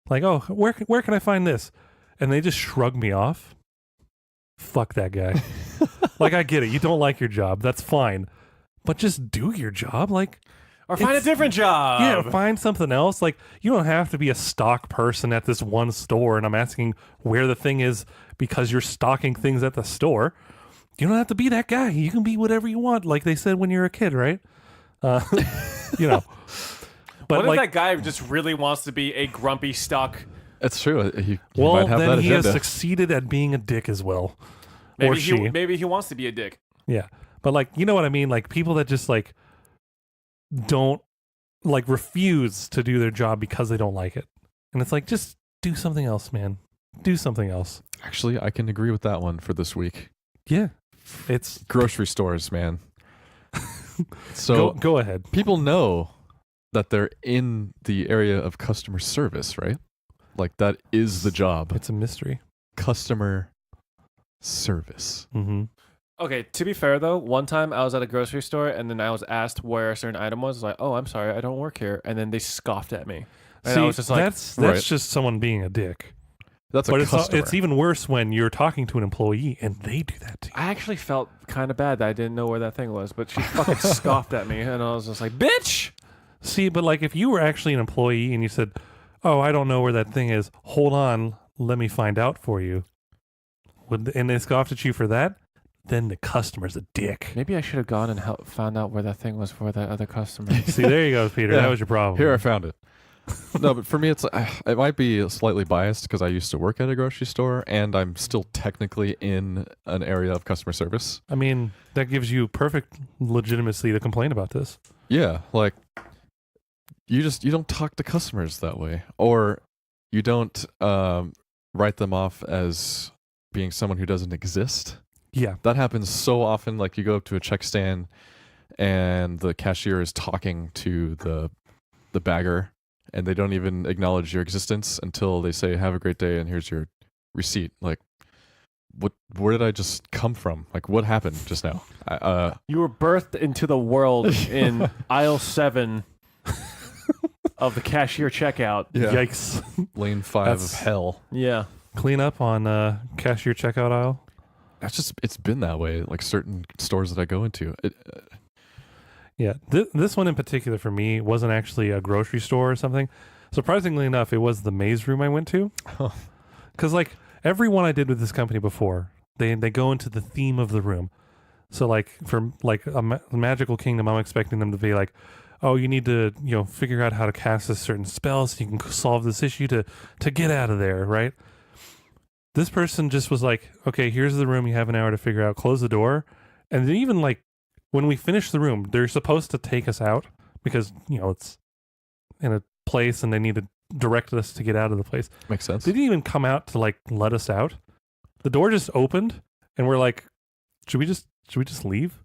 like, oh, where can I find this? And they just shrug me off. Fuck that guy. Like, I get it. You don't like your job. That's fine. But just do your job. Like, Or find a It's- different job. yeah, find something else. Like, you don't have to be a stock person at this one store. And I'm asking where the thing is because you're stocking things at the store. You don't have to be that guy. You can be whatever you want. Like they said when you're a kid, right? You know. But What if like, that guy just really wants to be a grumpy stock? It's true. He well, might have then that he agenda. has succeeded at being a dick as well. Or she. Maybe he wants to be a dick. Yeah. But like, you know what I mean? Like people that just like don't like refuse to do their job because they don't like it. And it's like, just do something else, man. Do something else. Actually, I can agree with that one for this week. Yeah. It's Grocery stores, man. So go ahead. people know that they're in the area of customer service, right? Like that is the job. It's a mystery. Customer service. Mm-hmm. Okay, to be fair though, one time I was at a grocery store and then I was asked where a certain item was. Like, oh, I'm sorry, I don't work here. And then they scoffed at me. And I was just like, that's Right. just someone being a dick. That's a But customer. it's even worse when you're talking to an employee and they do that to you. I actually felt kind of bad that I didn't know where that thing was, but she fucking scoffed at me, and I was just like, bitch! See, but like if you were actually an employee and you said, "Oh, I don't know where that thing is. Hold on, let me find out for you," and they scoffed at you for that, then the customer's a dick. Maybe I should have gone and found out where that thing was for that other customer. See, there you go, Peter. Yeah. That was your problem. Here, I found it. No, but for me, it might be slightly biased because I used to work at a grocery store and I'm still technically in an area of customer service. I mean, that gives you perfect legitimacy to complain about this. Yeah, like you don't talk to customers that way, or you don't write them off as being someone who doesn't exist. Yeah. That happens so often. Like you go up to a check stand and the cashier is talking to the bagger and they don't even acknowledge your existence until they say, "Have a great day and here's your receipt." Like, where did I just come from? Like, what happened just now? You were birthed into the world in aisle 7 of the cashier checkout. Yeah. Yikes. Lane 5 That's- of hell. Yeah. Clean up on cashier checkout aisle. It's been that way. Like certain stores that I go into. Yeah, this one in particular for me wasn't actually a grocery store or something. Surprisingly enough, it was the maze room I went to. Oh. Because like every one I did with this company before, they go into the theme of the room. So like for like a magical kingdom, I'm expecting them to be like, oh, you need to, figure out how to cast this certain spell so you can solve this issue to get out of there, right? This person just was like, okay, here's the room. You have an hour to figure out. Close the door. And then even like when we finish the room, they're supposed to take us out because, it's in a place and they need to direct us to get out of the place. Makes sense. They didn't even come out to like let us out. The door just opened and we're like, should we just leave?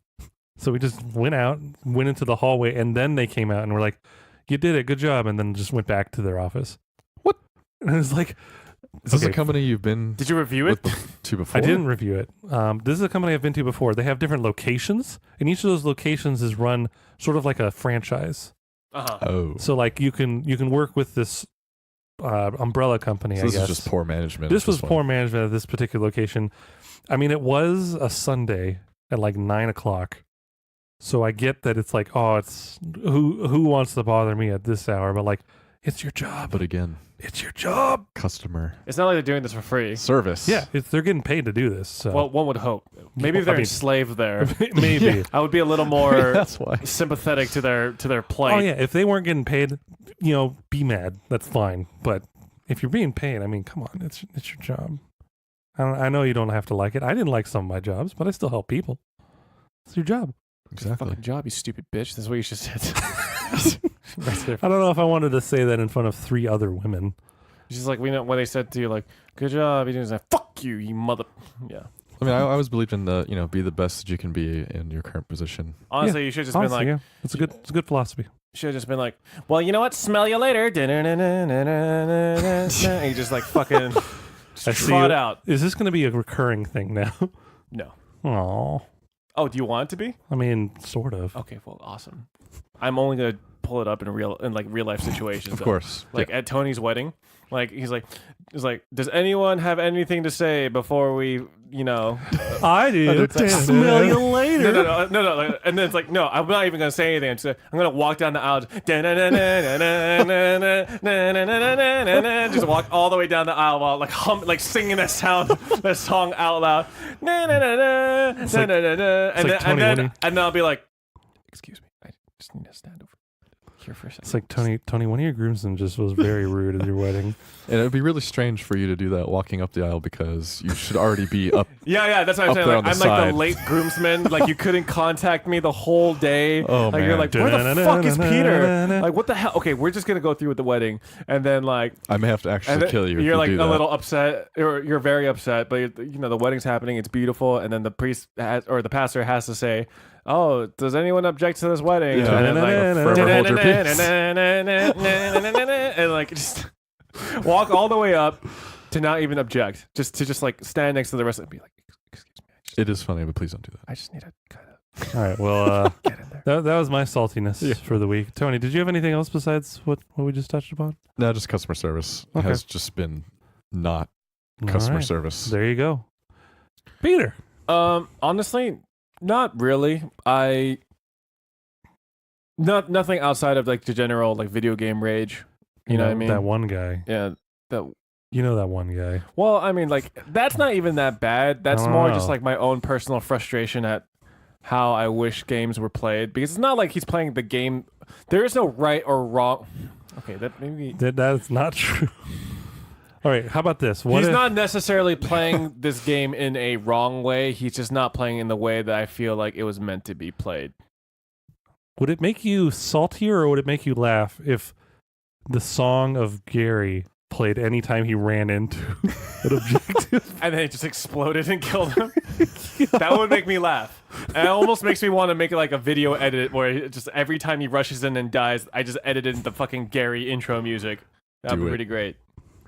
So we just went out, went into the hallway, and then they came out and were like, you did it, good job, and then just went back to their office. What? And it was like, Is this a company you've been Did you review it? to before? I didn't review it. This is a company I've been to before. They have different locations, and each of those locations is run sort of like a franchise. Uh-huh. Oh. So like you can work with this umbrella company, So I this guess. is just poor management. This of was one. poor management at this particular location. I mean, it was a Sunday at like 9:00. So I get that it's like, oh, it's who wants to bother me at this hour? But like, it's your job. But again, It's your job. customer It's not like they're doing this for free. service. Yeah, they're getting paid to do this. So Well, one would hope. Maybe if I they're mean- enslaved there, maybe. I would be a little more That's why. sympathetic to their plight. Oh yeah, if they weren't getting paid, be mad. That's fine. But if you're being paid, I mean, come on, it's your job. I know you don't have to like it. I didn't like some of my jobs, but I still help people. It's your job. Exactly. Fucking job, you stupid bitch. That's what you should said. Right there. I don't know if I wanted to say that in front of 3 other women. It's just like we know when they said to you, like, "Good job," you didn't say, "Fuck you, you mother." Yeah. I mean, I always believed in the, be the best that you can be in your current position. Honestly, you should have just Honestly, been like, yeah, it's a good philosophy. should have just been like, "Well, you know what? Smell you later." And you just like fucking I just see trot you- out. Is this going to be a recurring thing now? No. Oh, Oh, do you want it to be? I mean, sort of. Okay, well, awesome. I'm only gonna pull it up in real life situations. Of though. course. Like at Tony's wedding, like he's like, does anyone have anything to say before we, I do. It's like, Smell you later. No. Like, and then it's like, no, I'm not even gonna say anything. I'm gonna walk down the aisle, just walk all the way down the aisle while like singing that song out loud. And then I'll be like, excuse me, I just need to stand over here for a second. It's like Tony. One of your groomsmen just was very rude at your wedding. And it would be really strange for you to do that walking up the aisle because you should already be up. Yeah, that's what I'm Up saying. there Like, on I'm the like the side. late groomsman. Like you couldn't contact me the whole day. Oh, like you're man. like, where the fuck is Peter? Like what the hell? Okay, we're just gonna go through with the wedding, and then like, I may have to and actually then kill you. If you're you like do a that. little upset, or you're very upset. But the wedding's happening. It's beautiful, and then the priest or the pastor has to say, "Oh, does anyone object to this wedding?" Yeah. And then, like, Forever hold your peace. and like just walk all the way up to not even object, just like stand next to the rest and be like, excuse me, It is funny, but please don't do that. I just need to kind of All right. Well, get in there. that was my saltiness for the week. Tony, did you have anything else besides what we just touched upon? No, just customer service Okay. has just been not All customer right. service. There you go, Peter. Honestly, not really. Nothing outside of like the general like video game rage. You know what I mean? That one guy. Yeah. That. You know that one guy. Well, I mean, like that's not even that bad. That's don't more know. just like my own personal frustration at how I wish games were played, because it's not like he's playing the game. There is no right or wrong. Okay, that maybe That's not true. All right. How about this? What he's if, not necessarily playing this game in a wrong way. He's just not playing in the way that I feel like it was meant to be played. Would it make you saltier or would it make you laugh if the song of Gary played anytime he ran into an objective? And then it just exploded and killed him. That would make me laugh. And it almost makes me want to make like a video edit where it just every time he rushes in and dies, I just edited the fucking Gary intro music. That'd Do be it. pretty great.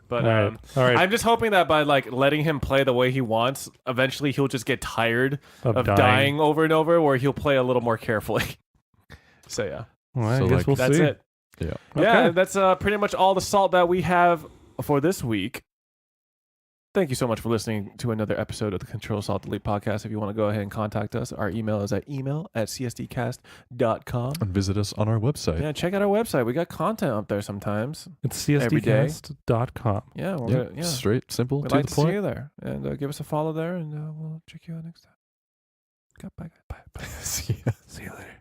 But All right. All right. I'm just hoping that by like letting him play the way he wants, eventually he'll just get tired Of dying over and over, where he'll play a little more carefully. So yeah, Well, I So, guess like, we'll that's see. it. Yeah. Yeah, Okay. that's pretty much all the salt that we have for this week. Thank you so much for listening to another episode of the Control Salt Delete podcast. If you want to go ahead and contact us, our email is at email@csdcast.com. And visit us on our website. Yeah, check out our website. We got content up there sometimes. It's Every day. csdcast.com. Yeah, we're Yep, gonna, yeah. straight, simple, We'd to like the to see point. you there. And give us a follow there, and we'll check you out next time. Bye. See ya. See you later.